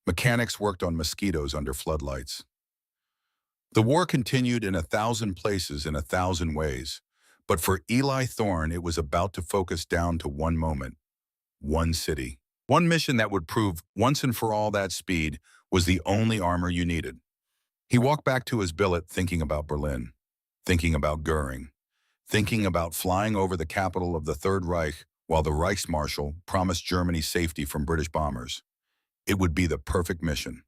Mechanics worked on Mosquitoes under floodlights. The war continued in 1,000 places in 1,000 ways. But for Eli Thorne, it was about to focus down to one moment, one city. One mission that would prove once and for all that speed was the only armor you needed. He walked back to his billet thinking about Berlin, thinking about Goering, thinking about flying over the capital of the Third Reich while the Reichsmarshal promised Germany safety from British bombers. It would be the perfect mission.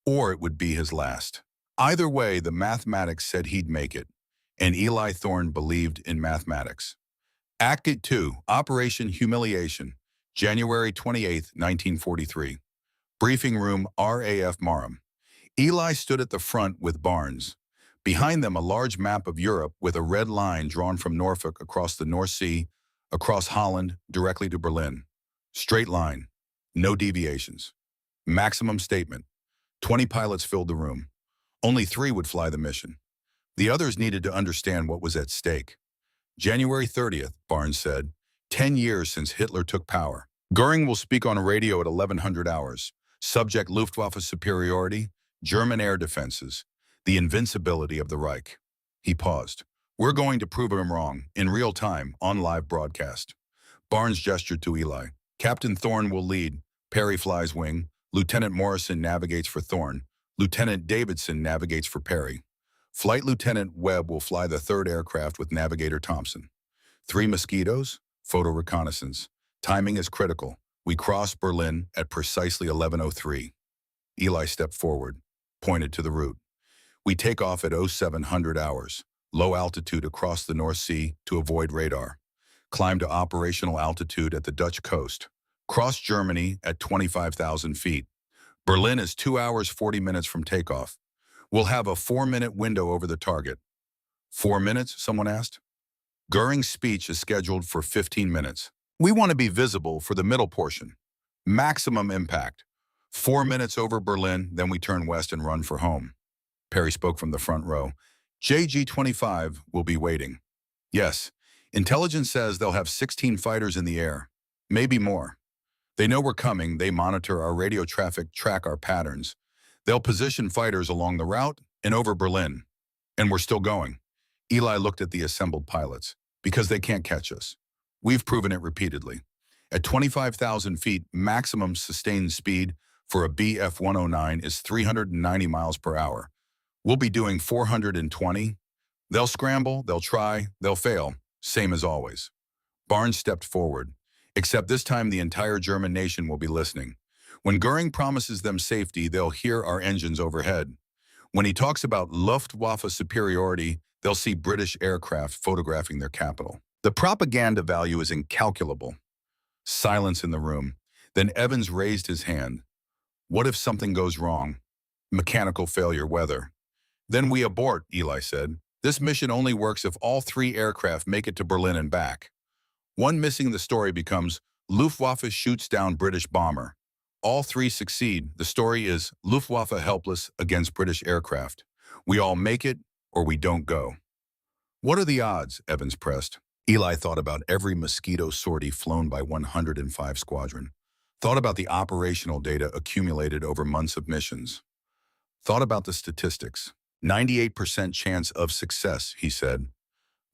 Or it would be his last. Either way, the mathematics said he'd make it, and Eli Thorne believed in mathematics. Act 2, Operation Humiliation, January 28, 1943. Briefing room, RAF Marham. Eli stood at the front with Barnes. Behind them, a large map of Europe with a red line drawn from Norfolk across the North Sea, across Holland, directly to Berlin. Straight line, no deviations. Maximum statement. 20 pilots filled the room. Only 3 would fly the mission. The others needed to understand what was at stake. January 30th, Barnes said, 10 years since Hitler took power. Goering will speak on radio at 1100 hours. Subject: Luftwaffe superiority, German air defenses, the invincibility of the Reich. He paused. We're going to prove him wrong, in real time, on live broadcast. Barnes gestured to Eli. Captain Thorne will lead. Perry flies wing. Lieutenant Morrison navigates for Thorne. Lieutenant Davidson navigates for Perry. Flight Lieutenant Webb will fly the 3rd aircraft with Navigator Thompson. 3 Mosquitoes, photo reconnaissance. Timing is critical. We cross Berlin at precisely 11:03. Eli stepped forward, pointed to the route. We take off at 0700 hours, low altitude across the North Sea to avoid radar. Climb to operational altitude at the Dutch coast. Cross Germany at 25,000 feet. Berlin is 2 hours 40 minutes from takeoff. We'll have a 4-minute window over the target. 4 minutes, someone asked? Goering's speech is scheduled for 15 minutes. We want to be visible for the middle portion. Maximum impact. 4 minutes over Berlin, then we turn west and run for home. Perry spoke from the front row. JG-25 will be waiting. Yes, intelligence says they'll have 16 fighters in the air. Maybe more. They know we're coming, they monitor our radio traffic, track our patterns. They'll position fighters along the route and over Berlin. And we're still going. Eli looked at the assembled pilots. Because they can't catch us. We've proven it repeatedly. At 25,000 feet, maximum sustained speed for a BF-109 is 390 miles per hour. We'll be doing 420. They'll scramble, they'll try, they'll fail, same as always. Barnes stepped forward. Except this time the entire German nation will be listening. When Goering promises them safety, they'll hear our engines overhead. When he talks about Luftwaffe superiority, they'll see British aircraft photographing their capital. The propaganda value is incalculable. Silence in the room. Then Evans raised his hand. What if something goes wrong? Mechanical failure, weather. Then we abort, Eli said. This mission only works if all 3 aircraft make it to Berlin and back. One missing, the story becomes Luftwaffe shoots down British bomber. All 3 succeed. The story is Luftwaffe helpless against British aircraft. We all make it or we don't go. What are the odds? Evans pressed. Eli thought about every Mosquito sortie flown by 105 Squadron. Thought about the operational data accumulated over months of missions. Thought about the statistics. 98% chance of success, he said.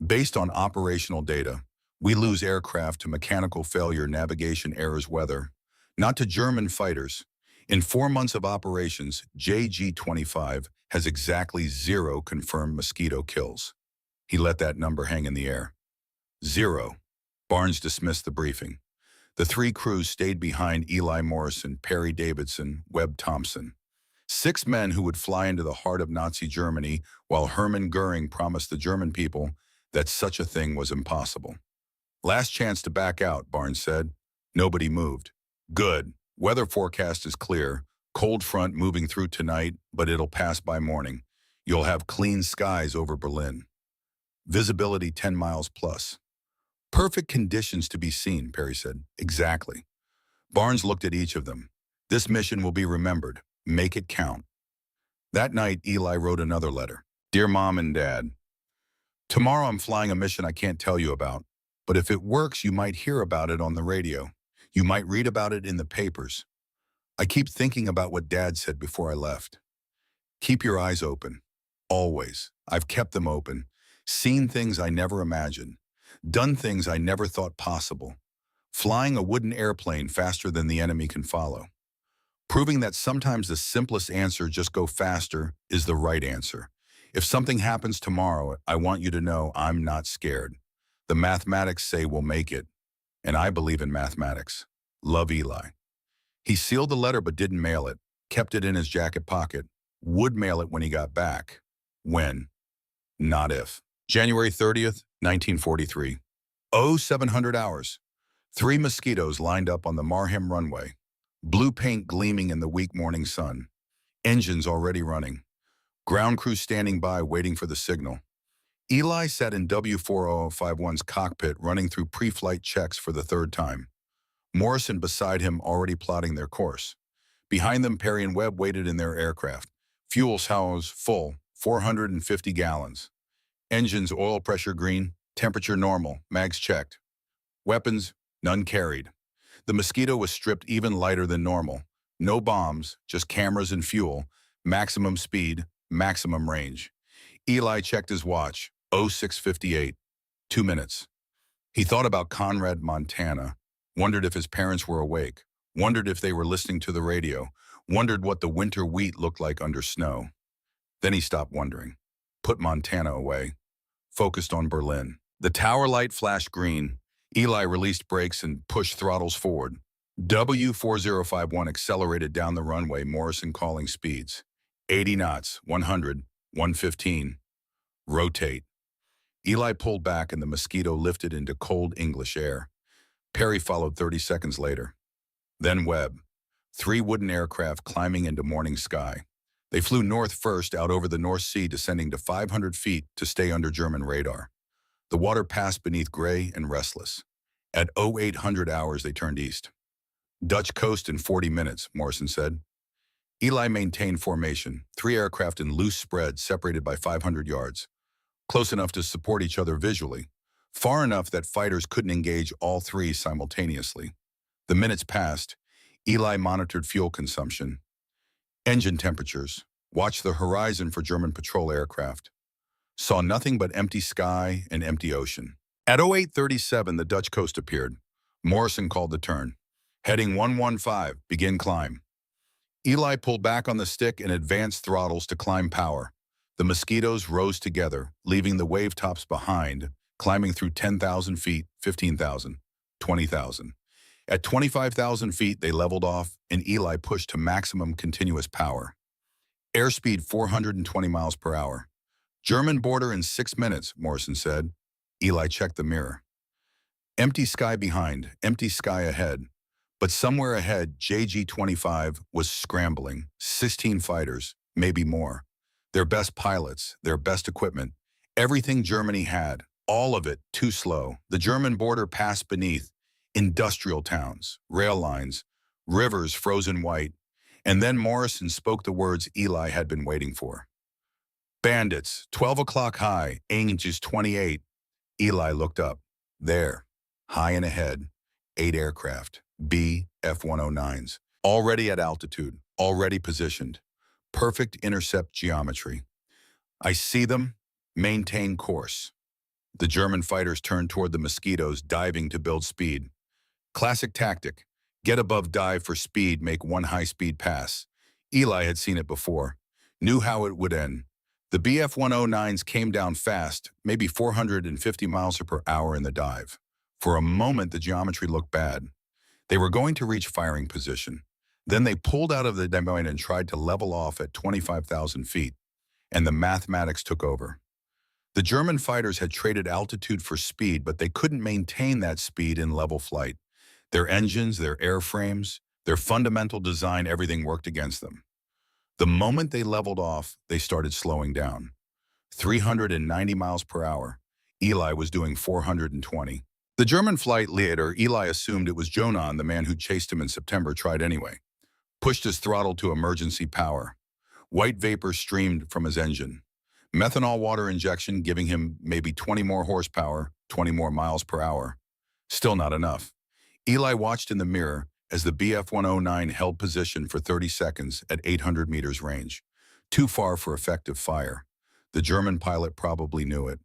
Based on operational data, we lose aircraft to mechanical failure, navigation errors, weather. Not to German fighters. In 4 months of operations, JG-25 has exactly 0 confirmed Mosquito kills. He let that number hang in the air. 0. Barnes dismissed the briefing. The 3 crews stayed behind: Eli Morrison, Perry Davidson, Webb Thompson. 6 men who would fly into the heart of Nazi Germany, while Hermann Goering promised the German people that such a thing was impossible. Last chance to back out, Barnes said. Nobody moved. Good. Weather forecast is clear. Cold front moving through tonight, but it'll pass by morning. You'll have clean skies over Berlin. Visibility 10 miles plus. Perfect conditions to be seen, Perry said. Exactly. Barnes looked at each of them. This mission will be remembered. Make it count. That night, Eli wrote another letter. Dear Mom and Dad, tomorrow I'm flying a mission I can't tell you about, but if it works, you might hear about it on the radio. You might read about it in the papers. I keep thinking about what Dad said before I left. Keep your eyes open. Always. I've kept them open. Seen things I never imagined. Done things I never thought possible. Flying a wooden airplane faster than the enemy can follow. Proving that sometimes the simplest answer, just go faster, is the right answer. If something happens tomorrow, I want you to know I'm not scared. The mathematics say we'll make it. And I believe in mathematics. Love, Eli. He sealed the letter but didn't mail it. Kept it in his jacket pocket. Would mail it when he got back. When? Not if. January 30th, 1943. 0700 hours. 3 Mosquitoes lined up on the Marham runway. Blue paint gleaming in the weak morning sun. Engines already running. Ground crew standing by waiting for the signal. Eli sat in W4051's cockpit running through pre-flight checks for the 3rd time. Morrison beside him already plotting their course. Behind them, Perry and Webb waited in their aircraft. Fuel house full, 450 gallons. Engines oil pressure green, temperature normal, mags checked. Weapons, none carried. The Mosquito was stripped even lighter than normal. No bombs, just cameras and fuel, maximum speed, maximum range. Eli checked his watch, 0658, 2 minutes. He thought about Conrad, Montana, wondered if his parents were awake, wondered if they were listening to the radio, wondered what the winter wheat looked like under snow. Then he stopped wondering, put Montana away, focused on Berlin. The tower light flashed green. Eli released brakes and pushed throttles forward. W4051 accelerated down the runway, Morrison calling speeds. 80 knots, 100, 115. Rotate. Eli pulled back and the Mosquito lifted into cold English air. Perry followed 30 seconds later. Then Webb. 3 wooden aircraft climbing into morning sky. They flew north first, out over the North Sea, descending to 500 feet to stay under German radar. The water passed beneath gray and restless. At 0800 hours, they turned east. Dutch coast in 40 minutes, Morrison said. Eli maintained formation, 3 aircraft in loose spread separated by 500 yards, close enough to support each other visually, far enough that fighters couldn't engage all 3 simultaneously. The minutes passed. Eli monitored fuel consumption, engine temperatures, watched the horizon for German patrol aircraft, saw nothing but empty sky and empty ocean. At 08:37, the Dutch coast appeared. Morrison called the turn. Heading 115, begin climb. Eli pulled back on the stick and advanced throttles to climb power. The mosquitoes rose together, leaving the wave tops behind, climbing through 10,000 feet, 15,000, 20,000. At 25,000 feet, they leveled off, and Eli pushed to maximum continuous power. Airspeed 420 miles per hour. German border in 6 minutes, Morrison said. Eli checked the mirror. Empty sky behind, empty sky ahead. But somewhere ahead, JG-25 was scrambling. 16 fighters, maybe more. Their best pilots, their best equipment. Everything Germany had, all of it too slow. The German border passed beneath. Industrial towns, rail lines, rivers frozen white. And then Morrison spoke the words Eli had been waiting for. Bandits, 12 o'clock high, Angels 28. Eli looked up. There, high and ahead, 8 aircraft, Bf-109s, already at altitude, already positioned. Perfect intercept geometry. I see them. Maintain course. The German fighters turned toward the mosquitoes, diving to build speed. Classic tactic. Get above dive for speed, make one high-speed pass. Eli had seen it before, knew how it would end. The Bf-109s came down fast, maybe 450 miles per hour in the dive. For a moment, the geometry looked bad. They were going to reach firing position. Then they pulled out of the domain and tried to level off at 25,000 feet, and the mathematics took over. The German fighters had traded altitude for speed, but they couldn't maintain that speed in level flight. Their engines, their airframes, their fundamental design, everything worked against them. The moment they leveled off, they started slowing down. 390 miles per hour. Eli was doing 420. The German flight leader, Eli, assumed it was Jonan, the man who chased him in September, tried anyway. Pushed his throttle to emergency power. White vapor streamed from his engine. Methanol water injection giving him maybe 20 more horsepower, 20 more miles per hour. Still not enough. Eli watched in the mirror as the Bf-109 held position for 30 seconds at 800 meters range. Too far for effective fire. The German pilot probably knew it.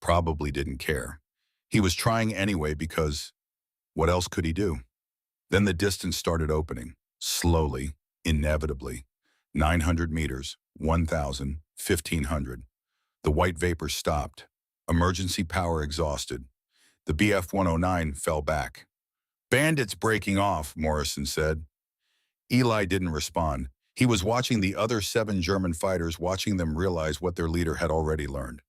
Probably didn't care. He was trying anyway because what else could he do? Then the distance started opening. Slowly, inevitably. 900 meters, 1,000, 1,500. The white vapor stopped. Emergency power exhausted. The Bf-109 fell back. Bandits breaking off, Morrison said. Eli didn't respond. He was watching the other 7 German fighters, watching them realize what their leader had already learned.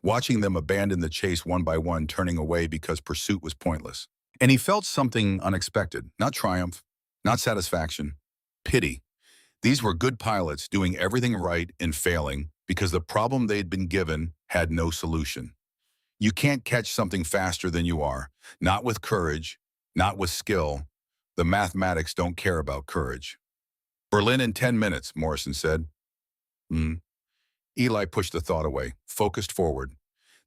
Watching them abandon the chase one by one, turning away because pursuit was pointless. And he felt something unexpected. Not triumph, not satisfaction. Pity. These were good pilots doing everything right and failing because the problem they'd been given had no solution. You can't catch something faster than you are, not with courage, not with skill. The mathematics don't care about courage. Berlin in 10 minutes, Morrison said. Eli pushed the thought away, focused forward.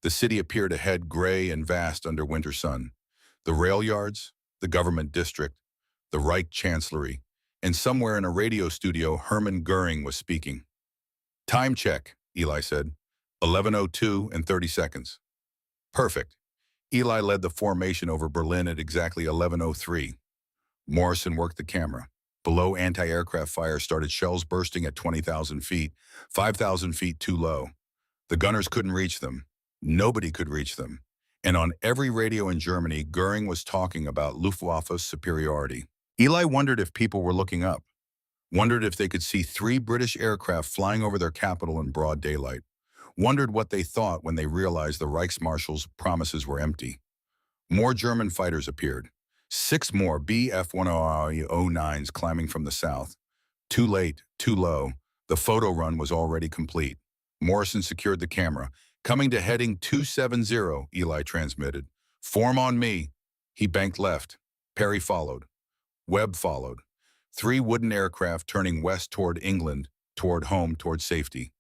The city appeared ahead, gray and vast under winter sun. The rail yards, the government district, the Reich Chancellery, and somewhere in a radio studio, Hermann Goering was speaking. Time check, Eli said. 11:02 and 30 seconds. Perfect. Eli led the formation over Berlin at exactly 11:03. Morrison worked the camera. Below, anti-aircraft fire started, shells bursting at 20,000 feet, 5,000 feet too low. The gunners couldn't reach them. Nobody could reach them. And on every radio in Germany, Goering was talking about Luftwaffe's superiority. Eli wondered if people were looking up. Wondered if they could see 3 British aircraft flying over their capital in broad daylight. Wondered what they thought when they realized the Reichsmarshal's promises were empty. More German fighters appeared. 6 more Bf-109s climbing from the south. Too late, too low. The photo run was already complete. Morrison secured the camera. Coming to heading 270, Eli transmitted. Form on me. He banked left. Perry followed. Webb followed. 3 wooden aircraft turning west toward England, toward home, toward safety.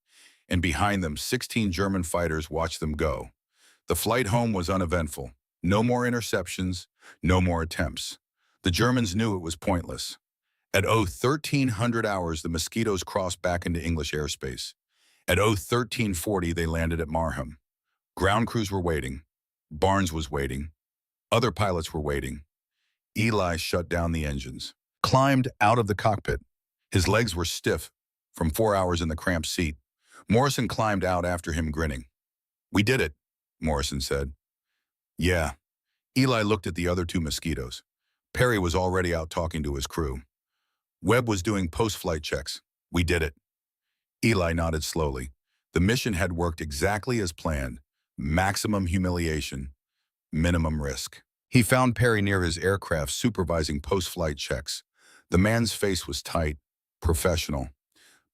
And behind them, 16 German fighters watched them go. The flight home was uneventful. No more interceptions, no more attempts. The Germans knew it was pointless. At 1300 hours, the Mosquitoes crossed back into English airspace. At 1340, they landed at Marham. Ground crews were waiting. Barnes was waiting. Other pilots were waiting. Eli shut down the engines, climbed out of the cockpit. His legs were stiff from 4 hours in the cramped seat. Morrison climbed out after him, grinning. "We did it," Morrison said. "Yeah." Eli looked at the other 2 Mosquitoes. Perry was already out talking to his crew. Webb was doing post-flight checks. "We did it." Eli nodded slowly. The mission had worked exactly as planned. Maximum humiliation, minimum risk. He found Perry near his aircraft supervising post-flight checks. The man's face was tight, professional.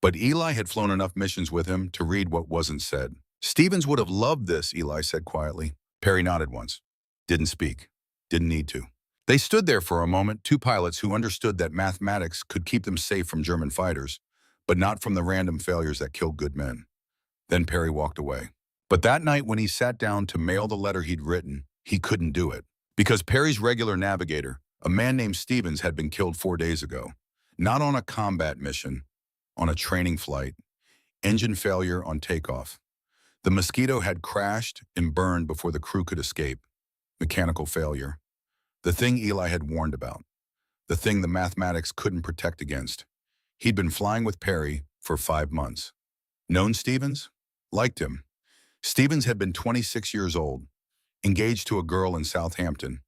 But Eli had flown enough missions with him to read what wasn't said. "Stevens would have loved this," Eli said quietly. Perry nodded once. Didn't speak. Didn't need to. They stood there for a moment, 2 pilots who understood that mathematics could keep them safe from German fighters, but not from the random failures that killed good men. Then Perry walked away. But that night when he sat down to mail the letter he'd written, he couldn't do it. Because Perry's regular navigator, a man named Stevens, had been killed 4 days ago. Not on a combat mission, on a training flight. Engine failure on takeoff. The Mosquito had crashed and burned before the crew could escape. Mechanical failure. The thing Eli had warned about. The thing the mathematics couldn't protect against. He'd been flying with Perry for 5 months. Known Stevens? Liked him. Stevens had been 26 years old, engaged to a girl in Southampton,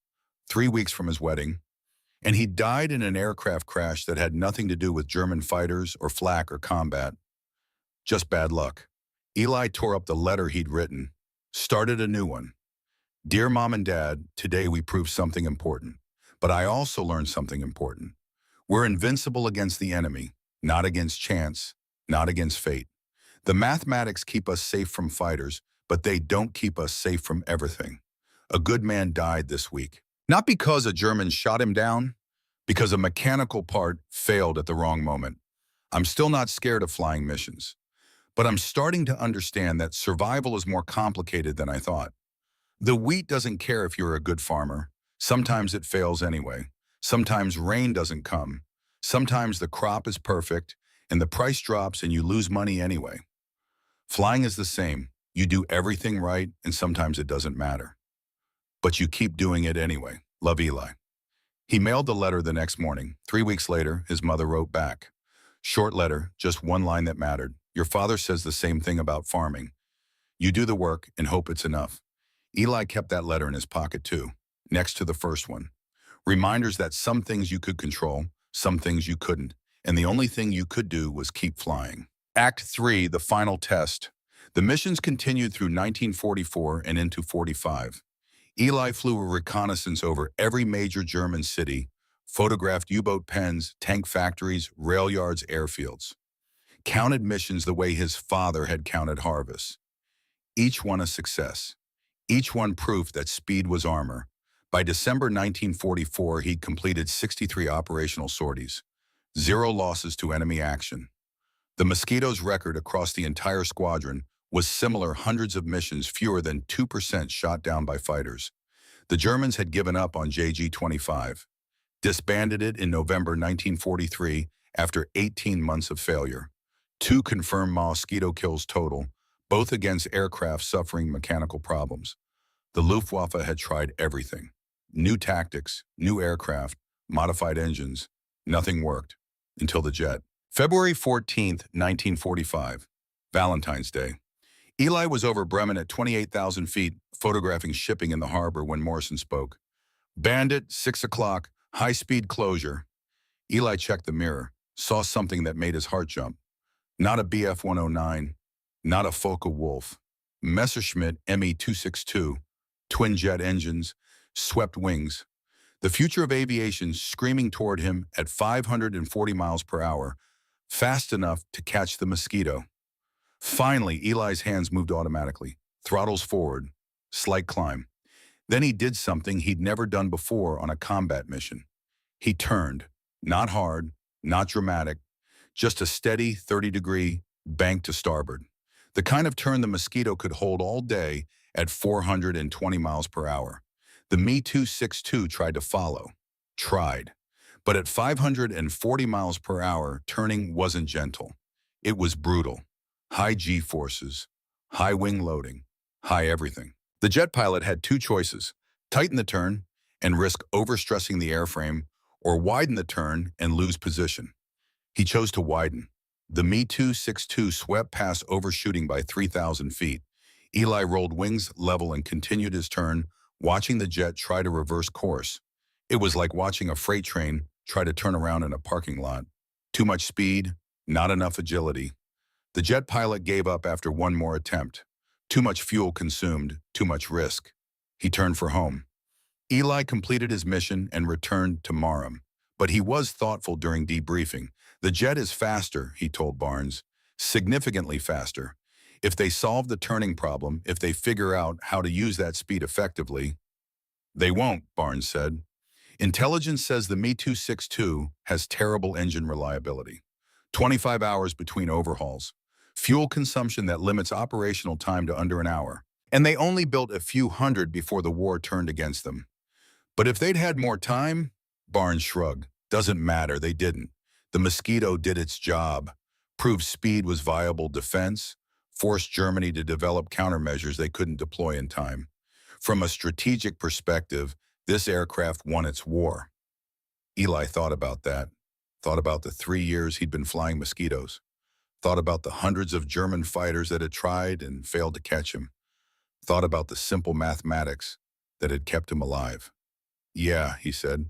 3 weeks from his wedding, and he died in an aircraft crash that had nothing to do with German fighters or flak or combat. Just bad luck. Eli tore up the letter he'd written, started a new one. "Dear Mom and Dad, today we proved something important, but I also learned something important. We're invincible against the enemy, not against chance, not against fate. The mathematics keep us safe from fighters, but they don't keep us safe from everything. A good man died this week. Not because a German shot him down, because a mechanical part failed at the wrong moment. I'm still not scared of flying missions, but I'm starting to understand that survival is more complicated than I thought. The wheat doesn't care if you're a good farmer. Sometimes it fails anyway. Sometimes rain doesn't come. Sometimes the crop is perfect, and the price drops and you lose money anyway. Flying is the same. You do everything right, and sometimes it doesn't matter. But you keep doing it anyway. Love, Eli." He mailed the letter the next morning. 3 weeks later, his mother wrote back. Short letter, just one line that mattered. "Your father says the same thing about farming. You do the work and hope it's enough." Eli kept that letter in his pocket too, next to the first one. Reminders that some things you could control, some things you couldn't, and the only thing you could do was keep flying. Act 3, the final test. The missions continued through 1944 and into 45. Eli flew a reconnaissance over every major German city, photographed U-boat pens, tank factories, rail yards, airfields. Counted missions the way his father had counted harvests. Each one a success. Each one proof that speed was armor. By December 1944, he'd completed 63 operational sorties. 0 losses to enemy action. The Mosquitoes' record across the entire squadron was similar, hundreds of missions, fewer than 2% shot down by fighters. The Germans had given up on JG-25, disbanded it in November 1943 after 18 months of failure. 2 confirmed Mosquito kills total, both against aircraft suffering mechanical problems. The Luftwaffe had tried everything. New tactics, new aircraft, modified engines. Nothing worked. Until the jet. February 14th, 1945. Valentine's Day. Eli was over Bremen at 28,000 feet, photographing shipping in the harbor when Morrison spoke. "Bandit, 6 o'clock, high-speed closure." Eli checked the mirror, saw something that made his heart jump. Not a Bf-109, not a Focke-Wulf. Messerschmitt Me-262, twin-jet engines, swept wings. The future of aviation screaming toward him at 540 miles per hour, fast enough to catch the Mosquito. Finally, Eli's hands moved automatically. Throttles forward. Slight climb. Then he did something he'd never done before on a combat mission. He turned, not hard, not dramatic, just a steady 30-degree bank to starboard. The kind of turn the Mosquito could hold all day at 420 miles per hour. The Me-262 tried to follow. Tried. But at 540 miles per hour, turning wasn't gentle. It was brutal. High G-forces, high wing loading, high everything. The jet pilot had two choices: tighten the turn and risk overstressing the airframe, or widen the turn and lose position. He chose to widen. The Me-262 swept past overshooting by 3,000 feet. Eli rolled wings level and continued his turn, watching the jet try to reverse course. It was like watching a freight train try to turn around in a parking lot. Too much speed, not enough agility. The jet pilot gave up after one more attempt. Too much fuel consumed, too much risk. He turned for home. Eli completed his mission and returned to Marham. But he was thoughtful during debriefing. The jet is faster, he told Barnes, significantly faster. If they solve the turning problem, if they figure out how to use that speed effectively. They won't, Barnes said. Intelligence says the Me-262 has terrible engine reliability. 25 hours between overhauls. Fuel consumption that limits operational time to under an hour. And they only built a few hundred before the war turned against them. But if they'd had more time, Barnes shrugged. Doesn't matter, they didn't. The Mosquito did its job, proved speed was viable defense, forced Germany to develop countermeasures they couldn't deploy in time. From a strategic perspective, this aircraft won its war. Eli thought about that, thought about the 3 years he'd been flying Mosquitoes, thought about the hundreds of German fighters that had tried and failed to catch him, thought about the simple mathematics that had kept him alive. Yeah, he said,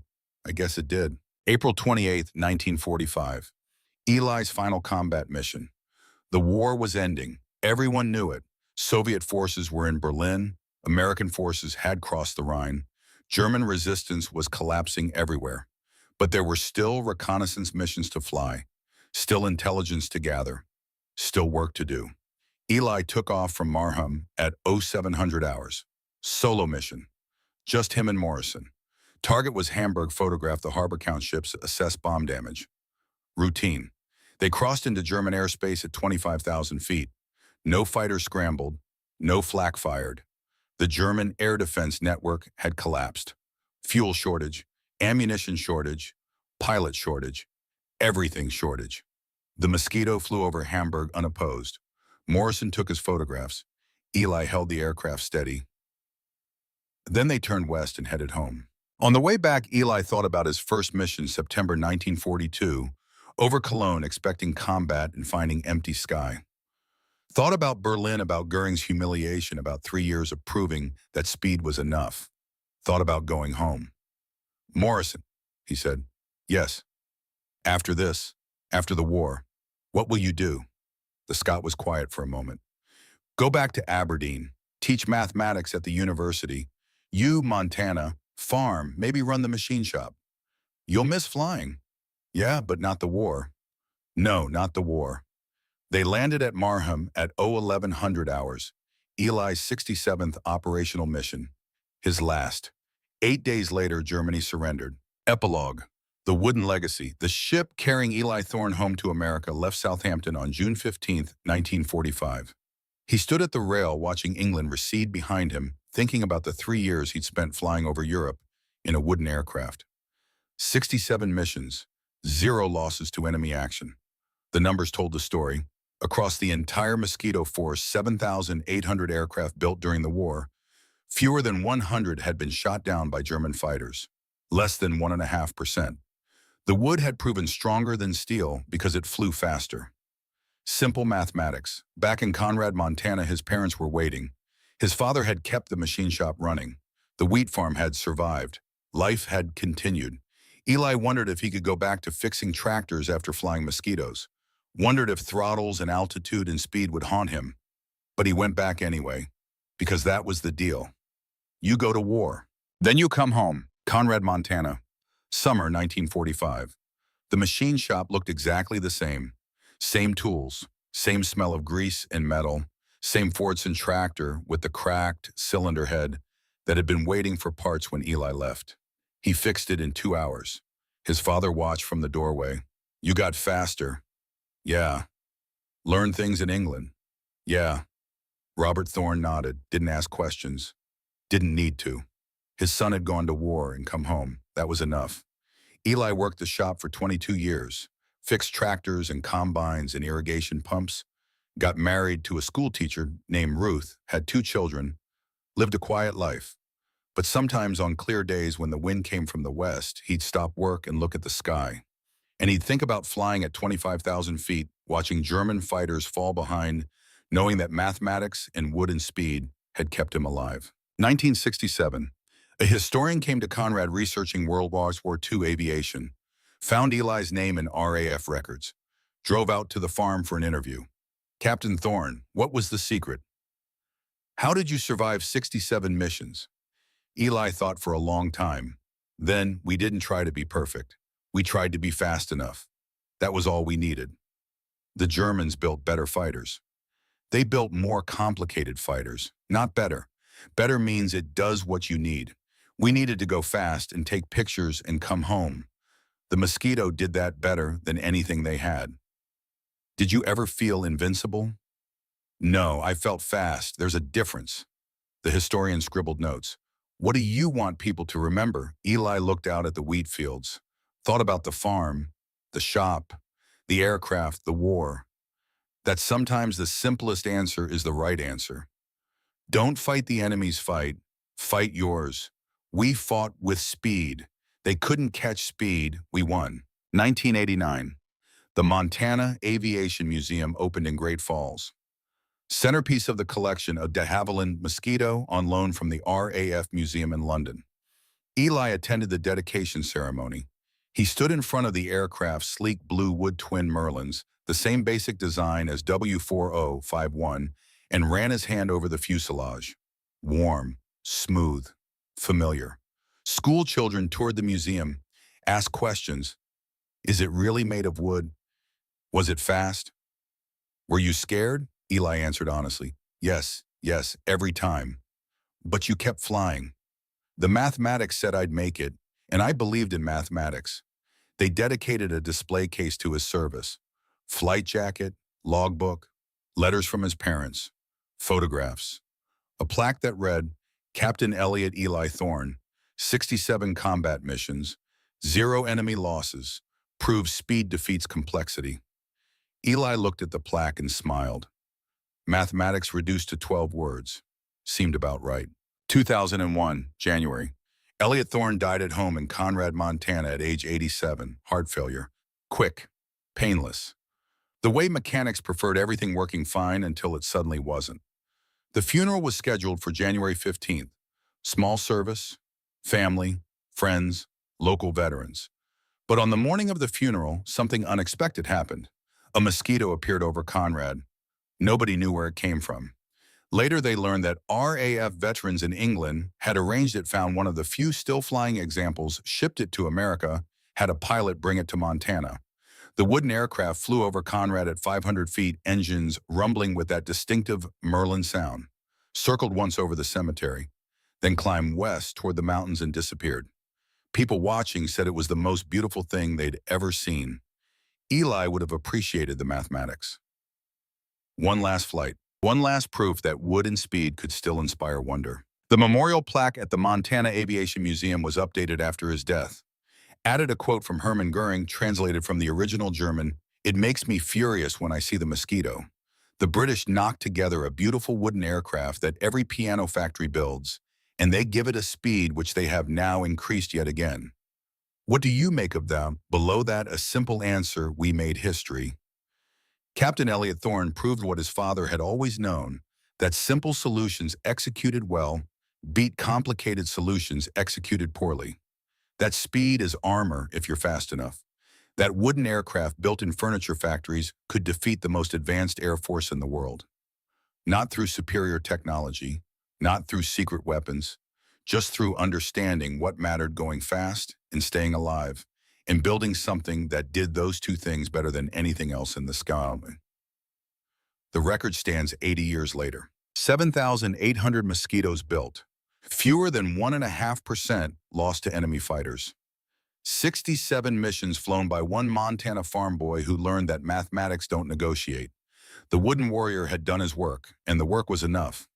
I guess it did. April 28, 1945. Eli's final combat mission. The war was ending. Everyone knew it. Soviet forces were in Berlin. American forces had crossed the Rhine. German resistance was collapsing everywhere. But there were still reconnaissance missions to fly, still intelligence to gather, still work to do. Eli took off from Marham at 0700 hours. Solo mission. Just him and Morrison. Target was Hamburg. Photographed the harbor count ships, assessed bomb damage. Routine. They crossed into German airspace at 25,000 feet. No fighters scrambled, no flak fired. The German air defense network had collapsed. Fuel shortage, ammunition shortage, pilot shortage, everything shortage. The Mosquito flew over Hamburg unopposed. Morrison took his photographs. Eli held the aircraft steady. Then they turned west and headed home. On the way back, Eli thought about his first mission, September 1942, over Cologne, expecting combat and finding empty sky. Thought about Berlin, about Goering's humiliation, about 3 years of proving that speed was enough. Thought about going home. Morrison, he said, yes. After this, after the war, what will you do? The Scot was quiet for a moment. Go back to Aberdeen, teach mathematics at the university. You, Montana, farm, maybe run the machine shop. You'll miss flying. Yeah, but not the war. No, not the war. They landed at Marham at 1100 hours, Eli's 67th operational mission, his last. 8 days later, Germany surrendered. Epilogue. The Wooden Legacy. The ship carrying Eli Thorne home to America left Southampton on June 15, 1945. He stood at the rail watching England recede behind him, thinking about the 3 years he'd spent flying over Europe in a wooden aircraft. 67 missions, 0 losses to enemy action. The numbers told the story. Across the entire Mosquito force, 7,800 aircraft built during the war, fewer than 100 had been shot down by German fighters, less than 1.5%. The wood had proven stronger than steel because it flew faster. Simple mathematics. Back in Conrad, Montana, his parents were waiting. His father had kept the machine shop running. The wheat farm had survived. Life had continued. Eli wondered if he could go back to fixing tractors after flying Mosquitoes. Wondered if throttles and altitude and speed would haunt him. But he went back anyway, because that was the deal. You go to war. Then you come home. Conrad, Montana. Summer 1945. The machine shop looked exactly the same. Same tools, same smell of grease and metal, same Fordson tractor with the cracked cylinder head that had been waiting for parts when Eli left. He fixed it in 2 hours. His father watched from the doorway. You got faster. Yeah. Learned things in England. Yeah. Robert Thorne nodded, didn't ask questions. Didn't need to. His son had gone to war and come home. That was enough. Eli worked the shop for 22 years, fixed tractors and combines and irrigation pumps, got married to a school teacher named Ruth, had 2 children, lived a quiet life. But sometimes on clear days when the wind came from the west, he'd stop work and look at the sky. And he'd think about flying at 25,000 feet, watching German fighters fall behind, knowing that mathematics and wood and speed had kept him alive. 1967. A historian came to Conrad researching World War II aviation, found Eli's name in RAF records, drove out to the farm for an interview. Captain Thorne, what was the secret? How did you survive 67 missions? Eli thought for a long time. Then, we didn't try to be perfect. We tried to be fast enough. That was all we needed. The Germans built better fighters. They built more complicated fighters, not better. Better means it does what you need. We needed to go fast and take pictures and come home. The Mosquito did that better than anything they had. Did you ever feel invincible? No, I felt fast. There's a difference. The historian scribbled notes. What do you want people to remember? Eli looked out at the wheat fields, thought about the farm, the shop, the aircraft, the war. That sometimes the simplest answer is the right answer. Don't fight the enemy's fight, fight yours. We fought with speed. They couldn't catch speed, we won. 1989. The Montana Aviation Museum opened in Great Falls. Centerpiece of the collection, a de Havilland Mosquito on loan from the RAF Museum in London. Eli attended the dedication ceremony. He stood in front of the aircraft's sleek blue wood twin Merlins, the same basic design as W4051, and ran his hand over the fuselage. Warm, smooth, familiar. School children toured the museum, asked questions. Is it really made of wood? Was it fast? Were you scared? Eli answered honestly. Yes, every time. But you kept flying. The mathematics said I'd make it, and I believed in mathematics. They dedicated a display case to his service. Flight jacket, logbook, letters from his parents, photographs. A plaque that read, Captain Elliot Eli Thorne, 67 combat missions, 0 enemy losses, proves speed defeats complexity. Eli looked at the plaque and smiled. Mathematics reduced to 12 words. Seemed about right. 2001, January. Elliot Thorne died at home in Conrad, Montana at age 87, heart failure. Quick, painless. The way mechanics preferred everything working fine until it suddenly wasn't. The funeral was scheduled for January 15th. Small service, family, friends, local veterans. But on the morning of the funeral, something unexpected happened. A mosquito appeared over Conrad. Nobody knew where it came from. Later, they learned that RAF veterans in England had arranged it, found one of the few still-flying examples, shipped it to America, had a pilot bring it to Montana. The wooden aircraft flew over Conrad at 500 feet, engines rumbling with that distinctive Merlin sound, circled once over the cemetery, then climbed west toward the mountains and disappeared. People watching said it was the most beautiful thing they'd ever seen. Eli would have appreciated the mathematics. One last flight. One last proof that wood and speed could still inspire wonder. The memorial plaque at the Montana Aviation Museum was updated after his death. Added a quote from Hermann Goering, translated from the original German, "It makes me furious when I see the mosquito." The British knocked together a beautiful wooden aircraft that every piano factory builds, and they give it a speed which they have now increased yet again. What do you make of them? Below that, a simple answer: we made history. Captain Elliot Thorne proved what his father had always known, that simple solutions executed well beat complicated solutions executed poorly. That speed is armor if you're fast enough. That wooden aircraft built in furniture factories could defeat the most advanced air force in the world. Not through superior technology, not through secret weapons, just through understanding what mattered: going fast and staying alive, and building something that did those two things better than anything else in the sky. The record stands 80 years later. 7,800 mosquitoes built. Fewer than 1.5% lost to enemy fighters. 67 missions flown by one Montana farm boy who learned that mathematics don't negotiate. The wooden warrior had done his work, and the work was enough.